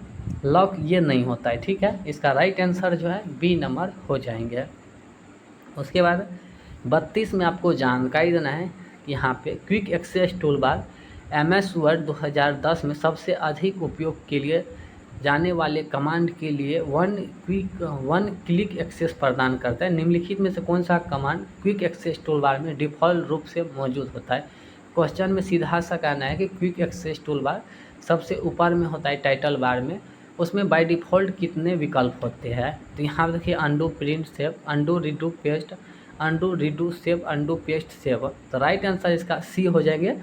लॉक ये नहीं होता है। ठीक है, इसका राइट आंसर जो है B नंबर हो जाएंगे। उसके बाद 32 में आपको जानकारी देना है कि यहाँ पे quick access tool bar MS word 2010 में सबसे अधिक उपयोग के लिए जाने वाले कमांड के लिए वन क्लिक एक्सेस प्रदान करता है। निम्नलिखित में से कौन सा command quick access tool bar में डिफ़ॉल्ट रूप से मौजूद होता है। क्वेश्चन में सीधा सा कहना है कि क्विक एक्सेस टूल बार सबसे ऊपर में होता है टाइटल बार में, उसमें बाय डिफ़ॉल्ट कितने विकल्प होते हैं। तो यहाँ देखिए undo print save, undo redo paste, undo redo save, undo paste save. तो राइट आंसर इसका C हो जाएंगे।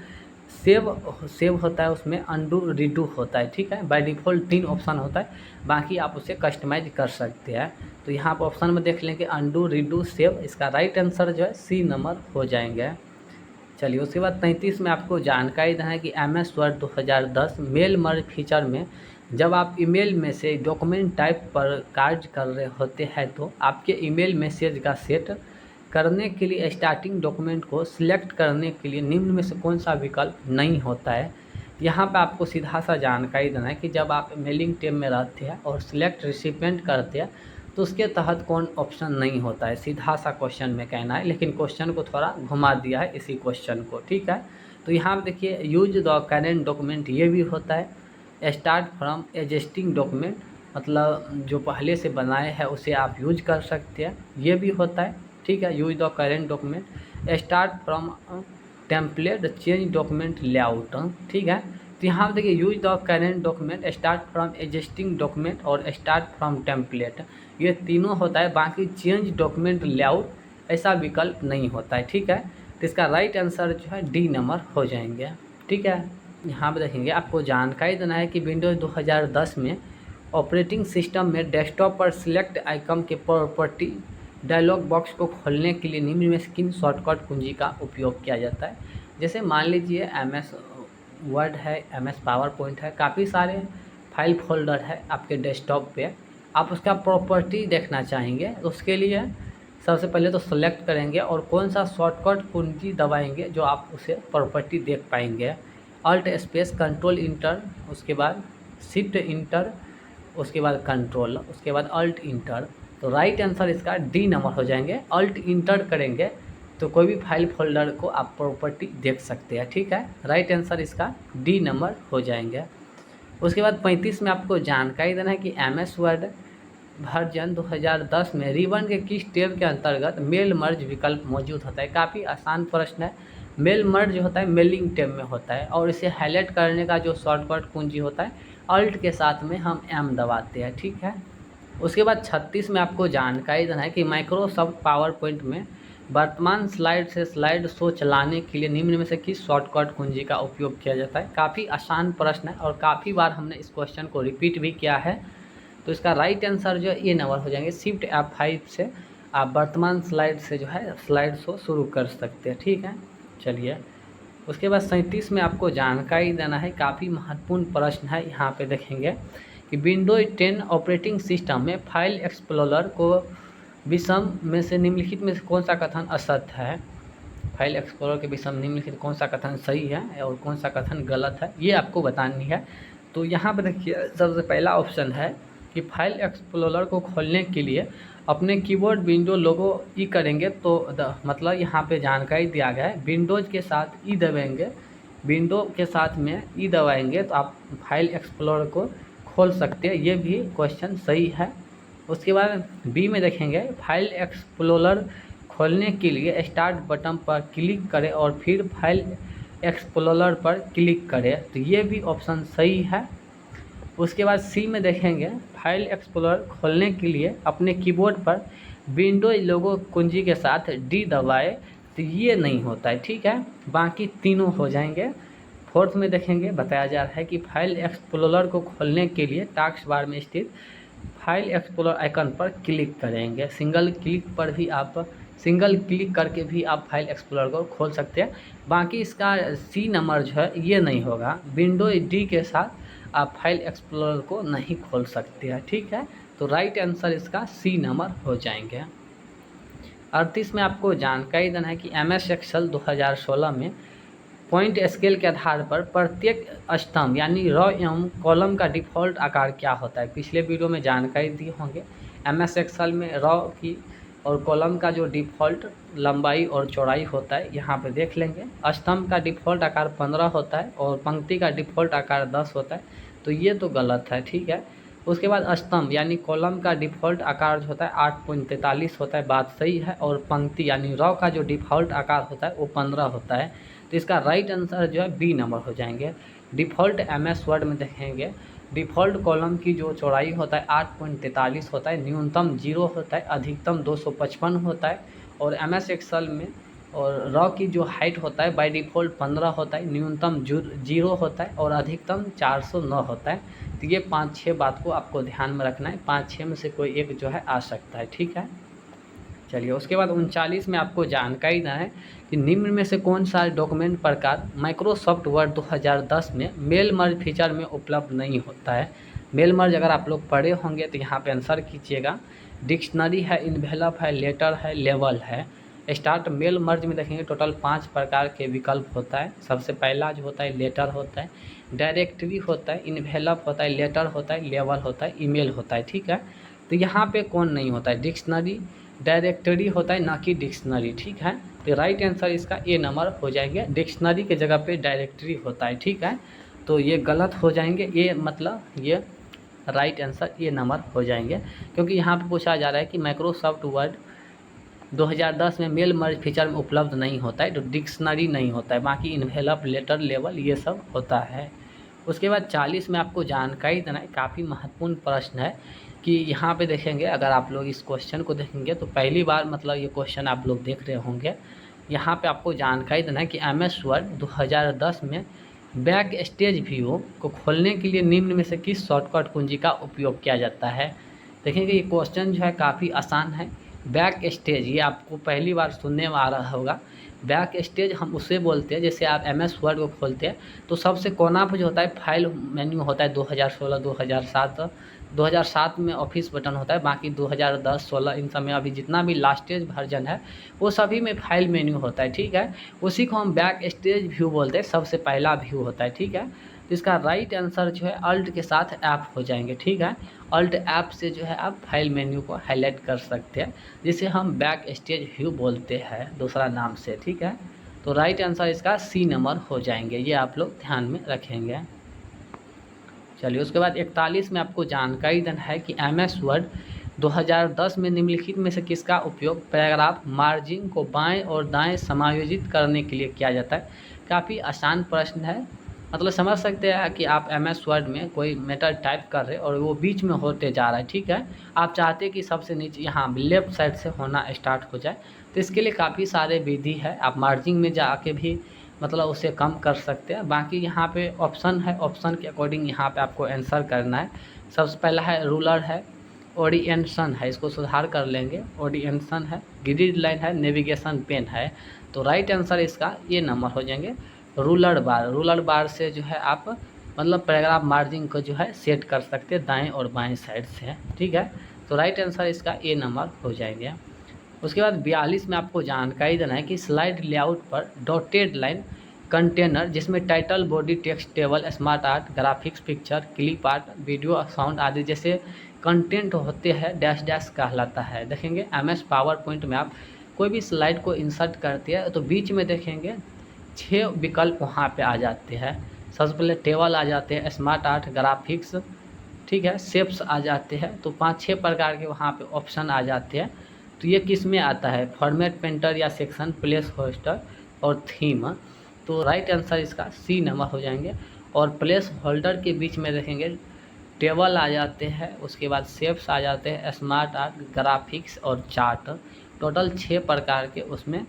सेव होता है, उसमें अंडू रिडू होता है। ठीक है, बाय डिफ़ॉल्ट 3 ऑप्शन होता है, बाकी आप उसे कस्टमाइज कर सकते हैं। तो यहाँ पर ऑप्शन में देख लें कि अंडू रिडू सेव, इसका राइट आंसर जो है C नंबर हो जाएंगे। चलिए उसके बाद 33 में आपको जानकारी देना है कि MS word 2010 mail merge feature में जब आप ईमेल में से डॉक्यूमेंट टाइप पर कार्य कर रहे होते हैं तो आपके ईमेल मैसेज का सेट करने के लिए स्टार्टिंग डॉक्यूमेंट को सिलेक्ट करने के लिए निम्न में से कौन सा विकल्प नहीं होता है। यहाँ पे आपको सीधा सा जानकारी देना है कि जब आप मेलिंग टेब में रहते हैं और सिलेक्ट रिसिपेंट करते हैं तो उसके तहत कौन ऑप्शन नहीं होता है। सीधा सा क्वेश्चन में कहना है, लेकिन क्वेश्चन को थोड़ा घुमा दिया है इसी क्वेश्चन को। ठीक है, तो यहाँ पे देखिए यूज द करेंट डॉक्यूमेंट ये भी होता है, स्टार्ट फ्रॉम एग्जिस्टिंग डॉक्यूमेंट मतलब जो पहले से बनाए हैं उसे आप यूज कर सकते हैं, ये भी होता है। ठीक है, use the current document, start from template, change document layout. ठीक है, तो यहाँ पर देखिए use the current document, start from existing document और स्टार्ट फ्रॉम टेम्पलेट ये तीनों होता है, बाकी चेंज डॉक्यूमेंट लेआउट ऐसा विकल्प नहीं होता है। ठीक है, तो इसका राइट आंसर जो है D नंबर हो जाएंगे। ठीक है, यहाँ पर देखेंगे आपको जानकारी देना है कि विंडोज़ 2010 में ऑपरेटिंग सिस्टम में डेस्कटॉप पर सिलेक्ट आइकन के प्रॉपर्टी डायलॉग बॉक्स को खोलने के लिए निम्न में से किन शॉर्टकट कुंजी का उपयोग किया जाता है। जैसे मान लीजिए MS वर्ड है, MS पावर पॉइंट है, काफ़ी सारे फाइल फोल्डर है आपके डेस्कटॉप पे, आप उसका प्रॉपर्टी देखना चाहेंगे। उसके लिए सबसे पहले तो सेलेक्ट करेंगे और कौन सा शॉर्टकट कुंजी दबाएंगे जो आप उसे प्रॉपर्टी देख पाएंगे। अल्ट स्पेस कंट्रोल इंटर, उसके बाद शिफ्ट इंटर, उसके बाद कंट्रोल, उसके बाद अल्ट इंटर। तो राइट आंसर इसका डी नंबर हो जाएंगे। अल्ट इंटर करेंगे तो कोई भी फाइल फोल्डर को आप प्रॉपर्टी देख सकते हैं, ठीक है। राइट आंसर इसका डी नंबर हो जाएंगे। उसके बाद 35 में आपको जानकारी देना है कि MS वर्ड वर्जन 2010 में रिबन के किस टैब के अंतर्गत मेल मर्ज विकल्प मौजूद होता है। काफ़ी आसान प्रश्न है। मेल मर्ज होता है मेलिंग टैब में होता है, और इसे हाईलाइट करने का जो शॉर्टकट कुंजी होता है अल्ट के साथ में हम M दबाते हैं, ठीक है। उसके बाद 36 में आपको जानकारी देना है कि माइक्रोसॉफ्ट पावर पॉइंट में वर्तमान स्लाइड से स्लाइड शो चलाने के लिए निम्न में से किस शॉर्टकट कुंजी का उपयोग किया जाता है। काफ़ी आसान प्रश्न है और काफ़ी बार हमने इस क्वेश्चन को रिपीट भी किया है। तो इसका राइट आंसर जो है ये नंबर हो जाएंगे। शिफ्ट F5 से आप वर्तमान स्लाइड से जो है स्लाइड शो शुरू कर सकते हैं, ठीक है। चलिए, उसके बाद 37 में आपको जानकारी देना है, काफ़ी महत्वपूर्ण प्रश्न है। यहाँ पे देखेंगे कि विंडोज 10 ऑपरेटिंग सिस्टम में फाइल एक्सप्लोरर को विषम में से निम्नलिखित में से कौन सा कथन असत्य है। फाइल एक्सप्लोरर के विषम निम्नलिखित कौन सा कथन सही है और कौन सा कथन गलत है, ये आपको बतानी है। तो यहाँ पर देखिए, सबसे पहला ऑप्शन है कि फाइल एक्सप्लोरर को खोलने के लिए अपने कीबोर्ड विंडो लोगो ई करेंगे, तो मतलब यहाँ पे जानकारी दिया गया है विंडोज के साथ ई दबाएंगे, विंडो के साथ में ई दबाएंगे तो आप फाइल एक्सप्लोरर को खोल सकते हैं। ये भी क्वेश्चन सही है। उसके बाद बी में देखेंगे, फाइल एक्सप्लोरर खोलने के लिए स्टार्ट बटन पर क्लिक करें और फिर फाइल एक्सप्लोरर पर क्लिक करें, तो ये भी ऑप्शन सही है। उसके बाद सी में देखेंगे, फाइल एक्सप्लोरर खोलने के लिए अपने कीबोर्ड पर विंडोज लोगो कुंजी के साथ डी दबाए, तो ये नहीं होता है, ठीक है। बाकी तीनों हो जाएंगे। फोर्थ में देखेंगे, बताया जा रहा है कि फाइल एक्सप्लोरर को खोलने के लिए टास्क बार में स्थित फाइल एक्सप्लोरर आइकन पर क्लिक करेंगे। सिंगल क्लिक करके भी आप फाइल एक्सप्लोरर को खोल सकते हैं। बाकी इसका सी नंबर जो है ये नहीं होगा, विंडोज डी के साथ आप फाइल एक्सप्लोरर को नहीं खोल सकते हैं, ठीक है। तो राइट आंसर इसका सी नंबर हो जाएंगे। 38 में आपको जानकारी देना है कि MS एक्सेल 2016 में पॉइंट स्केल के आधार पर प्रत्येक स्तंभ यानी रो एवं कॉलम का डिफ़ॉल्ट आकार क्या होता है। पिछले वीडियो में जानकारी दिए होंगे। MS एक्सेल में रो की और कॉलम का जो डिफ़ॉल्ट लंबाई और चौड़ाई होता है यहाँ पे देख लेंगे। स्तंभ का डिफ़ॉल्ट आकार 15 होता है और पंक्ति का डिफ़ॉल्ट आकार 10 होता है, तो ये तो गलत है, ठीक है। उसके बाद स्तंभ यानी कॉलम का डिफ़ॉल्ट आकार जो होता है 8.43 होता है, बात सही है। और पंक्ति यानी रो का जो डिफ़ॉल्ट आकार होता है वो 15 होता है, तो इसका राइट आंसर जो है बी नंबर हो जाएंगे। डिफ़ॉल्ट MS वर्ड में देखेंगे, डिफ़ॉल्ट कॉलम की जो चौड़ाई होता है 8.43 होता है, न्यूनतम 0 होता है, अधिकतम 255 होता है। और MS एक्सेल में और रॉ की जो हाइट होता है बाय डिफ़ॉल्ट 15 होता है, न्यूनतम 0 होता है और अधिकतम 409 होता है। तो ये 5-6 बात को आपको ध्यान में रखना है, 5-6 में से कोई एक जो है आ सकता है, ठीक है। चलिए, उसके बाद 39 में आपको जानकारी देना है कि निम्न में से कौन सा डॉक्यूमेंट प्रकार माइक्रोसॉफ्ट वर्ड 2010 में मेल मर्ज फीचर में उपलब्ध नहीं होता है। मेल मर्ज अगर आप लोग पढ़े होंगे तो यहाँ पे आंसर कीजिएगा। डिक्शनरी है, इन्वेलप है, लेटर है, लेवल है। स्टार्ट मेल मर्ज में देखेंगे टोटल 5 प्रकार के विकल्प होता है। सबसे पहला जो होता है लेटर होता है, डायरेक्टरी होता है, इन्वेलप होता है, लेटर होता है, लेवल होता है, ईमेल होता है, ठीक है। तो यहाँ पे कौन नहीं होता है, डिक्शनरी डायरेक्टरी होता है, ना कि डिक्शनरी, ठीक है। तो राइट आंसर इसका ए नंबर हो जाएंगे। डिक्शनरी के जगह पे डायरेक्टरी होता है, ठीक है। तो ये गलत हो जाएंगे, ये मतलब ये राइट आंसर ए नंबर हो जाएंगे, क्योंकि यहाँ पे पूछा जा रहा है कि माइक्रोसॉफ्ट वर्ड 2010 में मेल मर्ज फीचर में उपलब्ध नहीं होता है, तो डिक्शनरी नहीं होता है, बाकी इन्वेलप, लेटर, लेवल ये सब होता है। उसके बाद 40 में आपको जानकारी देना है, काफ़ी महत्वपूर्ण प्रश्न है कि यहाँ पे देखेंगे, अगर आप लोग इस क्वेश्चन को देखेंगे तो पहली बार मतलब ये क्वेश्चन आप लोग देख रहे होंगे। यहाँ पे आपको जानकारी देना है कि MS वर्ड 2010 में बैक स्टेज व्यू को खोलने के लिए निम्न में से किस शॉर्टकट कुंजी का उपयोग किया जाता है। देखेंगे ये क्वेश्चन जो है काफ़ी आसान है। बैक स्टेज, ये आपको पहली बार सुनने में आ रहा होगा। बैक स्टेज हम उसे बोलते हैं, जैसे आप MS वर्ड को खोलते हैं तो सबसे कोना पर जो होता है फाइल मेन्यू होता है 2016, 2007, 2007 में ऑफिस बटन होता है, बाकी 2010, 16 इन सब में अभी जितना भी लास्टेज वर्जन है वो सभी में फाइल मेन्यू होता है, ठीक है। उसी को हम बैक स्टेज व्यू बोलते हैं, सबसे पहला व्यू होता है, ठीक है। तो इसका राइट आंसर जो है अल्ट के साथ ऐप हो जाएंगे, ठीक है। अल्ट ऐप से जो है आप फाइल मेन्यू को हाईलाइट कर सकते हैं, जिसे हम बैक स्टेज व्यू बोलते हैं दूसरा नाम से, ठीक है। तो राइट आंसर इसका C नंबर हो जाएंगे, ये आप लोग ध्यान में रखेंगे। चलिए उसके बाद 41 में आपको जानकारी देना है कि MS वर्ड 2010 में निम्नलिखित में से किसका उपयोग पैराग्राफ मार्जिन को बाएं और दाएं समायोजित करने के लिए किया जाता है। काफ़ी आसान प्रश्न है, मतलब समझ सकते हैं कि आप MS वर्ड में कोई मैटर टाइप कर रहे और वो बीच में होते जा रहा है, ठीक है। आप चाहते हैं कि सबसे नीचे यहाँ लेफ्ट साइड से होना स्टार्ट हो जाए, तो इसके लिए काफ़ी सारे विधि है। आप मार्जिन में जाके भी मतलब उसे कम कर सकते हैं। बाकी यहाँ पे ऑप्शन है, ऑप्शन के अकॉर्डिंग यहाँ पे आपको आंसर करना है। सबसे पहला है रूलर है, ओरिएंटेशन है, इसको सुधार कर लेंगे, ओरिएंटेशन है, ग्रिड लाइन है, नेविगेशन पेन है। तो राइट आंसर इसका ये नंबर हो जाएंगे रूलर बार। रूलर बार से जो है आप मतलब पैराग्राफ मार्जिन को जो है सेट कर सकते हैं दाएं और बाएं साइड से, ठीक है। तो राइट आंसर इसका ए नंबर हो जाएंगे। उसके बाद 42 में आपको जानकारी देना है कि स्लाइड लेआउट पर डॉटेड लाइन कंटेनर जिसमें title, body, text, table, smart art, graphics, picture, clip art, video, sound आदि जैसे कंटेंट होते हैं डैश डैश कहलाता है। देखेंगे MS पावर पॉइंट में आप कोई भी स्लाइड को इंसर्ट करते हैं तो बीच में देखेंगे 6 विकल्प वहाँ पे आ जाते हैं। सबसे पहले टेबल आ जाते हैं, स्मार्ट आर्ट, ग्राफिक्स, ठीक है, शेप्स आ जाते हैं। तो 5-6 प्रकार के वहाँ पे ऑप्शन आ जाते हैं। तो ये किस में आता है, फॉर्मेट, पेंटर या सेक्शन, प्लेस होल्डर और थीम। तो राइट आंसर इसका C नंबर हो जाएंगे। और प्लेस होल्डर के बीच में देखेंगे टेबल आ जाते हैं, उसके बाद शेप्स आ जाते हैं, स्मार्ट आर्ट, ग्राफिक्स और चार्ट। टोटल 6 प्रकार के उसमें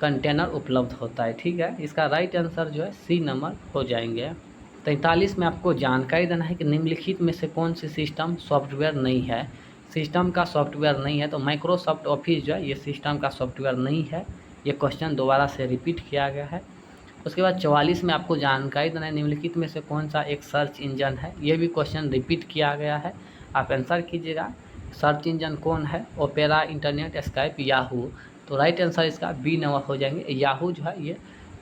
कंटेनर उपलब्ध होता है, ठीक है। इसका राइट आंसर जो है C नंबर हो जाएंगे। 43 में आपको जानकारी देना है कि निम्नलिखित में से कौन सी सिस्टम सॉफ्टवेयर नहीं है। सिस्टम का सॉफ्टवेयर नहीं है तो माइक्रोसॉफ्ट ऑफिस जो है ये सिस्टम का सॉफ्टवेयर नहीं है। ये क्वेश्चन दोबारा से रिपीट किया गया है। उसके बाद 44 में आपको जानकारी देना है निम्नलिखित में से कौन सा एक सर्च इंजन है। ये भी क्वेश्चन रिपीट किया गया है, आप आंसर कीजिएगा। सर्च इंजन कौन है, ओपेरा, इंटरनेट, स्काइप, याहू। तो राइट आंसर इसका B नंबर हो जाएंगे। याहू जो है ये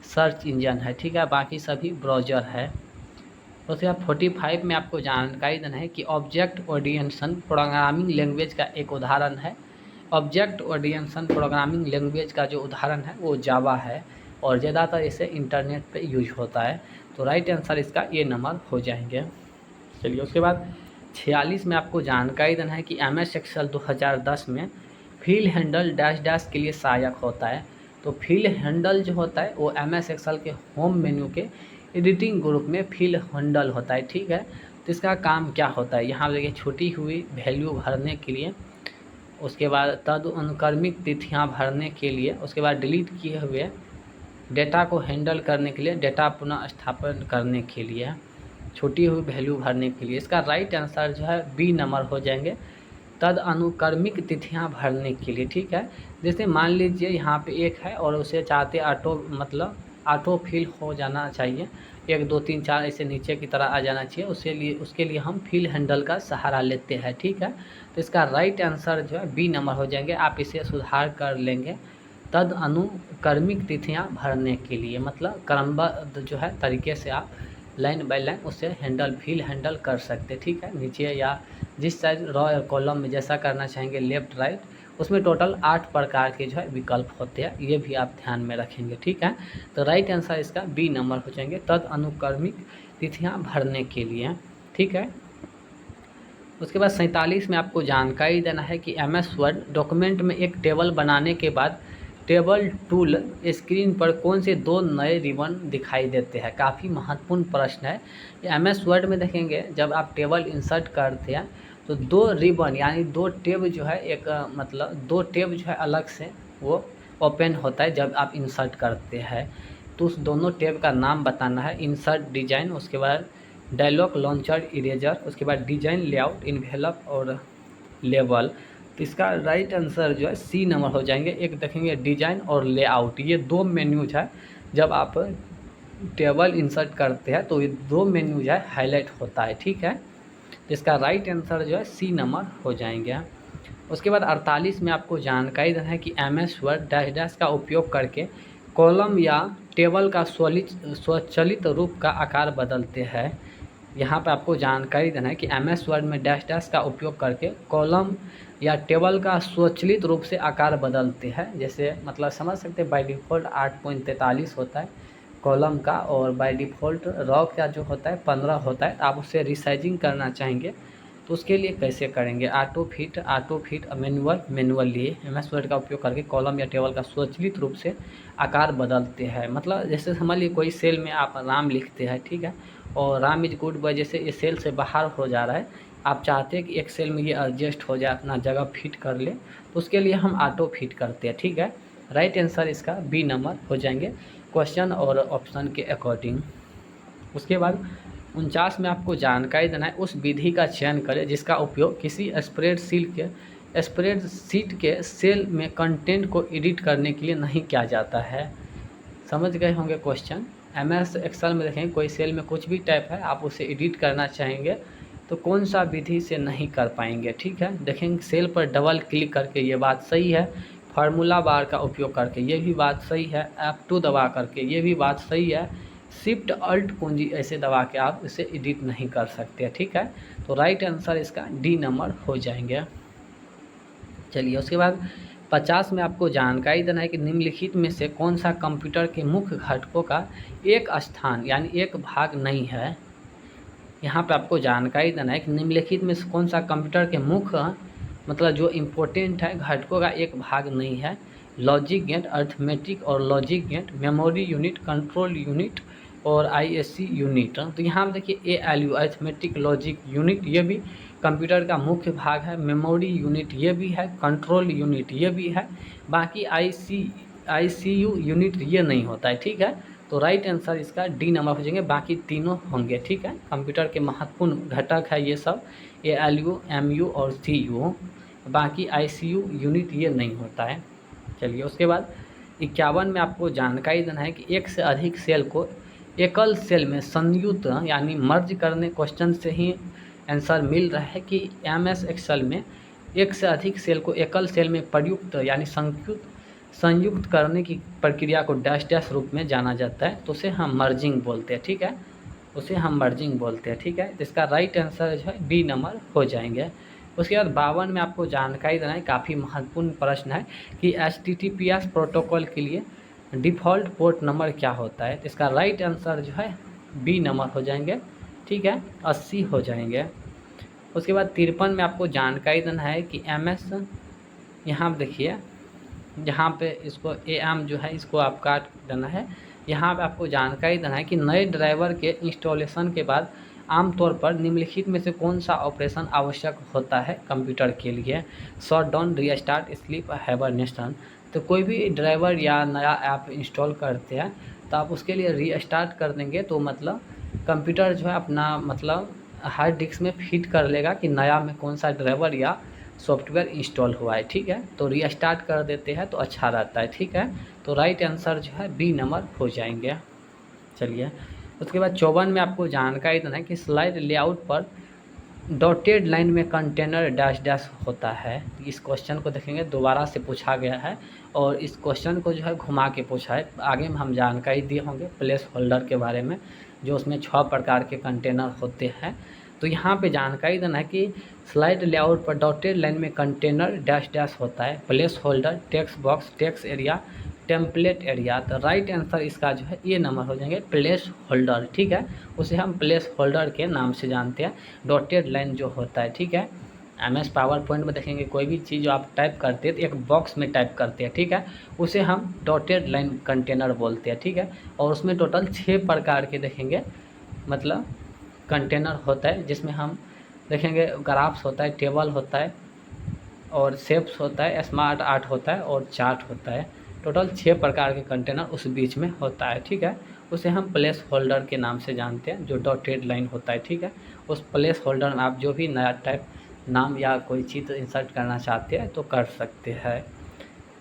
सर्च इंजन है, ठीक है, बाकी सभी ब्राउज़र है। उसके बाद 45 में आपको जानकारी देना है कि ऑब्जेक्ट ओरिएंटेशन प्रोग्रामिंग लैंग्वेज का एक उदाहरण है। ऑब्जेक्ट ओरिएंटेशन प्रोग्रामिंग लैंग्वेज का जो उदाहरण है वो जावा है और ज़्यादातर इसे इंटरनेट पे यूज होता है। तो राइट आंसर इसका ये नंबर हो जाएंगे। चलिए उसके बाद 46 में आपको जानकारी देना है कि MS एक्सेल 2010 में फिल हैंडल डैश डैश के लिए सहायक होता है। तो फिल हैंडल जो होता है वो MS एक्सेल के होम मेन्यू के एडिटिंग ग्रुप में फिल हैंडल होता है, ठीक है। तो इसका काम क्या होता है, यहाँ देखिए छुटी हुई वैल्यू भरने के लिए, उसके बाद तदनुक्रमिक तिथियाँ भरने के लिए, उसके बाद डिलीट किए हुए डेटा को हैंडल करने के लिए, डेटा पुनः स्थापन करने के लिए, छुटी हुई वैल्यू भरने के लिए। इसका राइट आंसर जो है B नंबर हो जाएंगे, तद अनुक्रमिक तिथियां भरने के लिए, ठीक है। जैसे मान लीजिए यहाँ पे एक है और उसे चाहते ऑटो मतलब ऑटो फिल हो जाना चाहिए, 1 2 3 4 ऐसे नीचे की तरह आ जाना चाहिए, उसके लिए हम फिल हैंडल का सहारा लेते हैं, ठीक है। तो इसका राइट आंसर जो है B नंबर हो जाएंगे। आप इसे सुधार कर लेंगे, तद अनुक्रमिक तिथियां भरने के लिए, मतलब क्रमबद्ध जो है तरीके से आप लाइन बाय लाइन उसे फिल हैंडल कर सकते, ठीक है। नीचे या जिस साइड रॉ या कॉलम में जैसा करना चाहेंगे, लेफ्ट राइट, उसमें टोटल 8 प्रकार के जो है विकल्प होते हैं, ये भी आप ध्यान में रखेंगे, ठीक है। तो राइट आंसर इसका B नंबर हो जाएंगे, तद अनुक्रमिक तिथियां भरने के लिए, ठीक है। उसके बाद 47 में आपको जानकारी देना है कि MS वर्ड डॉक्यूमेंट में एक टेबल बनाने के बाद टेबल टूल स्क्रीन पर कौन से 2 नए रिबन दिखाई देते हैं। काफ़ी महत्वपूर्ण प्रश्न है। MS वर्ड में देखेंगे जब आप टेबल इंसर्ट करते हैं तो 2 रिबन यानी 2 टैब जो है मतलब 2 टैब जो है अलग से वो ओपन होता है जब आप इंसर्ट करते हैं। तो उस दोनों टैब का नाम बताना है, इंसर्ट, डिजाइन, उसके बाद डायलॉग लॉन्चर, इरेजर, उसके बाद डिजाइन, लेआउट, इन्वेलप और लेबल। तो इसका राइट आंसर जो है सी नंबर हो जाएंगे। एक देखेंगे डिजाइन और लेआउट, ये दो मेन्यूज है। जब आप टेबल इंसर्ट करते हैं तो ये दो मेन्यू जो है हाईलाइट होता है, ठीक है। तो इसका राइट आंसर जो है सी नंबर हो जाएंगे। उसके बाद 48 में आपको जानकारी देना है कि MS वर्ड डैश डैश का उपयोग करके कॉलम या टेबल का स्वचालित रूप का आकार बदलते हैं। यहाँ पे आपको जानकारी देना है कि MS वर्ड में डैश डैश का उपयोग करके कॉलम या टेबल का स्वचालित रूप से आकार बदलते हैं। जैसे मतलब समझ सकते हैं, बाय डिफ़ॉल्ट 8.43 होता है कॉलम का, और बाय डिफ़ॉल्ट रॉ का जो होता है 15 होता है। आप उससे रिसाइजिंग करना चाहेंगे तो उसके लिए कैसे करेंगे, auto fit manually MS word का उपयोग करके कॉलम या टेबल का स्वचालित रूप से आकार बदलते हैं। मतलब जैसे समझ लीजिए कोई सेल में आप राम लिखते हैं, ठीक है, और राम इज गुड बॉय, जैसे ये सेल से बाहर हो जा रहा है, आप चाहते हैं कि एक सेल में ये एडजस्ट हो जाए, अपना जगह फिट कर ले, तो उसके लिए हम ऑटो फिट करते हैं, ठीक है। राइट आंसर इसका बी नंबर हो जाएंगे क्वेश्चन और ऑप्शन के अकॉर्डिंग। उसके बाद 49 में आपको जानकारी देना है, उस विधि का चयन करें जिसका उपयोग किसी स्प्रेडशीट के सेल में कंटेंट को एडिट करने के लिए नहीं किया जाता है। समझ गए होंगे क्वेश्चन। MS एक्सेल में देखें कोई सेल में कुछ भी टाइप है, आप उसे एडिट करना चाहेंगे तो कौन सा विधि से नहीं कर पाएंगे, ठीक है। देखेंगे सेल पर डबल क्लिक करके ये बात सही है, फार्मूला बार का उपयोग करके ये भी बात सही है, F2 दबा करके ये भी बात सही है, शिफ्ट अल्ट कुंजी ऐसे दबा के आप इसे एडिट नहीं कर सकते, ठीक है। तो राइट आंसर इसका डी नंबर हो जाएंगे। चलिए उसके बाद 50 में आपको जानकारी देना है कि निम्नलिखित में से कौन सा कंप्यूटर के मुख्य घटकों का एक स्थान यानी एक भाग नहीं है। यहाँ पे आपको जानकारी देना है कि निम्नलिखित में से कौन सा कंप्यूटर के मुख्य मतलब जो इम्पोर्टेंट है घटकों का एक भाग नहीं है। लॉजिक गेट, अर्थमेटिक और logic gate, memory unit, control unit और ISC यूनिट। तो यहाँ पे देखिए ALU अर्थमेटिक लॉजिक यूनिट ये भी कंप्यूटर का मुख्य भाग है, मेमोरी यूनिट ये भी है, कंट्रोल यूनिट ये भी है, बाकी ICU यूनिट ये नहीं होता है, ठीक है। तो राइट आंसर इसका डी नंबर हो जाएंगे, बाकी तीनों होंगे, ठीक है। कंप्यूटर के महत्वपूर्ण घटक है ये सब, ALU, MU और CU, बाकी ICU यूनिट ये नहीं होता है। चलिए उसके बाद 51 में आपको जानकारी देना है कि एक से अधिक सेल को एकल सेल में संयुक्त यानी मर्ज करने, क्वेश्चन से ही आंसर मिल रहा है कि MS एक्सेल में एक से अधिक सेल को एकल सेल में प्रयुक्त यानी संयुक्त करने की प्रक्रिया को डैश डैश रूप में जाना जाता है, तो उसे हम मर्जिंग बोलते हैं, ठीक है, उसे हम मर्जिंग बोलते हैं, ठीक है। इसका राइट आंसर जो है बी नंबर हो जाएंगे। उसके बाद 52 में आपको जानकारी देना है, काफ़ी महत्वपूर्ण प्रश्न है कि HTTPS प्रोटोकॉल के लिए डिफ़ॉल्ट पोर्ट नंबर क्या होता है। तो इसका राइट आंसर जो है बी नंबर हो जाएंगे, ठीक है, 80 हो जाएंगे। उसके बाद 53 में आपको जानकारी देना है कि MS, यहाँ पर देखिए जहाँ पे इसको AM जो है इसको आप काट देना है। यहाँ पे आपको जानकारी देना है कि नए ड्राइवर के इंस्टॉलेशन के बाद आमतौर पर निम्नलिखित में से कौन सा ऑपरेशन आवश्यक होता है कंप्यूटर के लिए। Shut down, restart, sleep, hibernation. तो कोई भी ड्राइवर या नया ऐप इंस्टॉल करते हैं तो आप उसके लिए रीस्टार्ट कर देंगे तो मतलब कंप्यूटर जो है अपना मतलब हार्ड डिस्क में फिट कर लेगा कि नया में कौन सा ड्राइवर या सॉफ्टवेयर इंस्टॉल हुआ है, ठीक है। तो रीस्टार्ट कर देते हैं तो अच्छा रहता है, ठीक है। तो राइट आंसर जो है बी नंबर हो जाएंगे। चलिए उसके बाद 54 में आपको जानकारी देना है कि स्लाइड लेआउट पर डॉटेड लाइन में कंटेनर डैश डैश होता है। इस क्वेश्चन को देखेंगे दोबारा से पूछा गया है और इस क्वेश्चन को जो है घुमा के पूछा है। आगे में हम जानकारी दिए होंगे प्लेस होल्डर के बारे में, जो उसमें 6 प्रकार के कंटेनर होते हैं। तो यहाँ पे जानकारी देना है कि स्लाइड लेआउट पर डॉटेड लाइन में कंटेनर डैश डैश होता है, place holder, text box, text area, template area. तो राइट आंसर इसका जो है ये नंबर हो जाएंगे प्लेस होल्डर, ठीक है। उसे हम प्लेस होल्डर के नाम से जानते हैं, डॉटेड लाइन जो होता है, ठीक है। MS पावर पॉइंट में देखेंगे कोई भी चीज़ जो आप टाइप करते हैं तो एक बॉक्स में टाइप करते हैं, ठीक है, उसे हम डॉटेड लाइन कंटेनर बोलते हैं, ठीक है। और उसमें टोटल 6 प्रकार के देखेंगे मतलब कंटेनर होता है, जिसमें हम देखेंगे ग्राफ्स होता है, टेबल होता है और शेप्स होता है, स्मार्ट आर्ट होता है और चार्ट होता है। टोटल 6 प्रकार के कंटेनर उस बीच में होता है, ठीक है। उसे हम प्लेस होल्डर के नाम से जानते हैं, जो डॉटेड लाइन होता है, ठीक है। उस प्लेस होल्डर में आप जो भी नया टाइप नाम या कोई चित्र इंसर्ट करना चाहते हैं तो कर सकते हैं,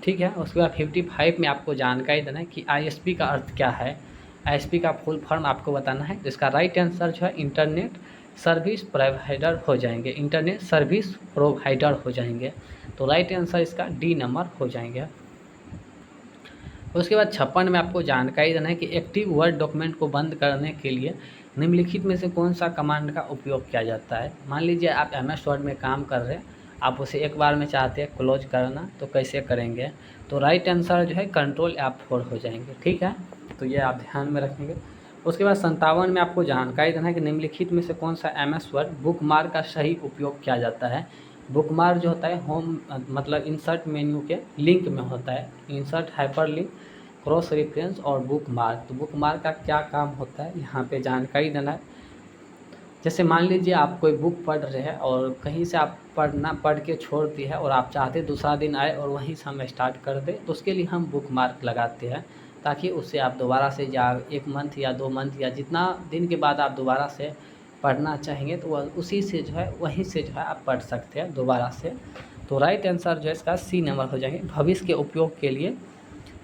ठीक है। उसके बाद 55 में आपको जानकारी देना है कि ISP का अर्थ क्या है। ISP का फुल फॉर्म आपको बताना है। तो इसका राइट आंसर जो है इंटरनेट सर्विस प्रोवाइडर हो जाएंगे, इंटरनेट सर्विस प्रोवाइडर हो जाएंगे। तो राइट आंसर इसका डी नंबर हो जाएंगे। उसके बाद 56 में आपको जानकारी देना है कि एक्टिव वर्ड डॉक्यूमेंट को बंद करने के लिए निम्नलिखित में से कौन सा कमांड का उपयोग किया जाता है। मान लीजिए आप MS वर्ड में काम कर रहे हैं, आप उसे एक बार में चाहते हैं क्लोज करना, तो कैसे करेंगे। तो राइट आंसर जो है कंट्रोल F4 हो जाएंगे, ठीक है। तो ये आप ध्यान में रखेंगे। उसके बाद 57 में आपको जानकारी देना है कि निम्नलिखित में से कौन सा MS वर्ड बुकमार्क का सही उपयोग किया जाता है। बुकमार्क जो होता है होम मतलब इंसर्ट मेन्यू के लिंक में होता है, insert hyper link, cross reference और बुक मार्क। तो बुक मार्क का क्या काम होता है यहाँ पे जानकारी देना है। जैसे मान लीजिए आप कोई बुक पढ़ रहे हैं और कहीं से आप पढ़ के छोड़ दी है और आप चाहते दूसरा दिन आए और वहीं से हम स्टार्ट कर दें, तो उसके लिए हम बुक मार्क लगाते हैं, ताकि उससे आप दोबारा से या 1 मंथ या 2 मंथ या जितना दिन के बाद आप दोबारा से पढ़ना चाहेंगे तो वह उसी से जो है वहीं से जो है आप पढ़ सकते हैं दोबारा से। तो राइट आंसर जो है इसका C नंबर हो जाएंगे, भविष्य के उपयोग के लिए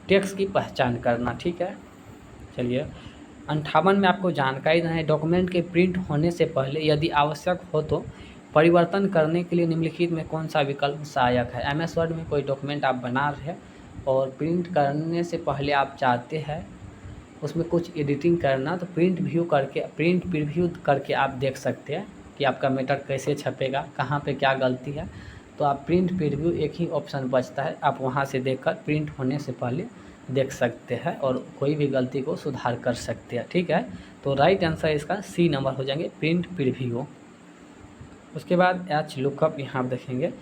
टेक्स्ट की पहचान करना, ठीक है। चलिए 58 में आपको जानकारी देना है डॉक्यूमेंट के प्रिंट होने से पहले यदि आवश्यक हो तो परिवर्तन करने के लिए निम्नलिखित में कौन सा विकल्प सहायक है। MS वर्ड में कोई डॉक्यूमेंट आप बना रहे हैं और प्रिंट करने से पहले आप चाहते हैं उसमें कुछ एडिटिंग करना, तो प्रिंट प्रीव्यू करके आप देख सकते हैं कि आपका मैटर कैसे छपेगा, कहाँ पे क्या गलती है। तो आप प्रिंट प्रीव्यू एक ही ऑप्शन बचता है, आप वहाँ से देखकर प्रिंट होने से पहले देख सकते हैं और कोई भी गलती को सुधार कर सकते हैं, ठीक है। तो राइट आंसर इसका C नंबर हो जाएंगे, प्रिंट प्रीव्यू। उसके बाद H लुकअप यहाँ देखेंगे।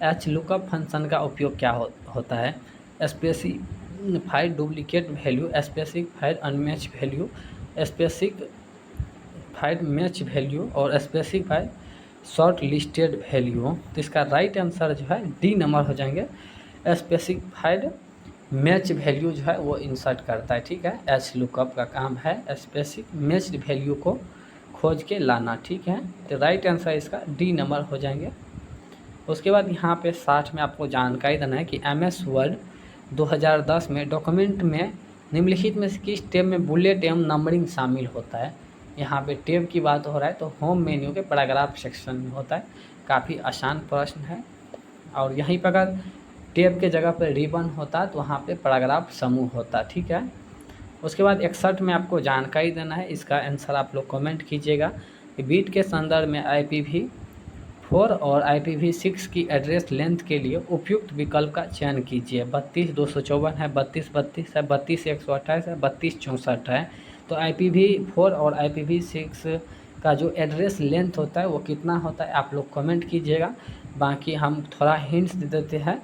H लुकअप फंक्शन का उपयोग क्या होता है। Specified duplicate value, specified unmatch value, specified match value और स्पेसिफाइड शॉर्ट लिस्टेड वैल्यू। तो इसका राइट आंसर जो है D नंबर हो जाएंगे, स्पेसिफाइड मैच वैल्यू जो है वो इंसर्ट करता है, ठीक है। H लुकअप का काम है स्पेसिफिक मैच वैल्यू को खोज के लाना, ठीक है। तो राइट आंसर इसका D नंबर हो जाएंगे। उसके बाद यहाँ पे 60 में आपको जानकारी देना है कि MS वर्ड 2010 में डॉक्यूमेंट में निम्नलिखित में किस टेब में बुलेट एवं नंबरिंग शामिल होता है। यहाँ पे टेब की बात हो रहा है तो होम मेन्यू के पैराग्राफ सेक्शन में होता है। काफ़ी आसान प्रश्न है। और यहीं पर अगर टेब के जगह पर रिबन होता है तो वहाँ पे पैराग्राफ समूह होता है, ठीक है। उसके बाद 61 में आपको जानकारी देना है, इसका आंसर आप लोग कमेंट कीजिएगा कि बीट के संदर्भ में IPv4 और IPv6 की एड्रेस लेंथ के लिए उपयुक्त विकल्प का चयन कीजिए। 32,254 है, 32,32 है, 32,128 है, 32,64 है। तो IPv4 और IPv6 का जो एड्रेस लेंथ होता है वो कितना होता है आप लोग कमेंट कीजिएगा। बाकी हम थोड़ा हिंट्स दे देते हैं।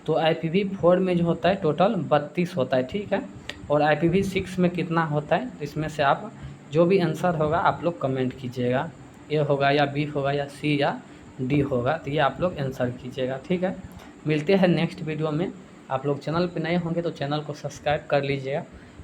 तो IPv4 में जो होता है टोटल 32 होता है, ठीक है। और IPv6 में कितना होता है, इसमें से आप जो भी आंसर होगा आप लोग कमेंट कीजिएगा, A होगा या B होगा या C या D होगा, तो ये आप लोग आंसर कीजिएगा, ठीक है। मिलते हैं नेक्स्ट वीडियो में। आप लोग चैनल पे नए होंगे तो चैनल को सब्सक्राइब कर लीजिएगा।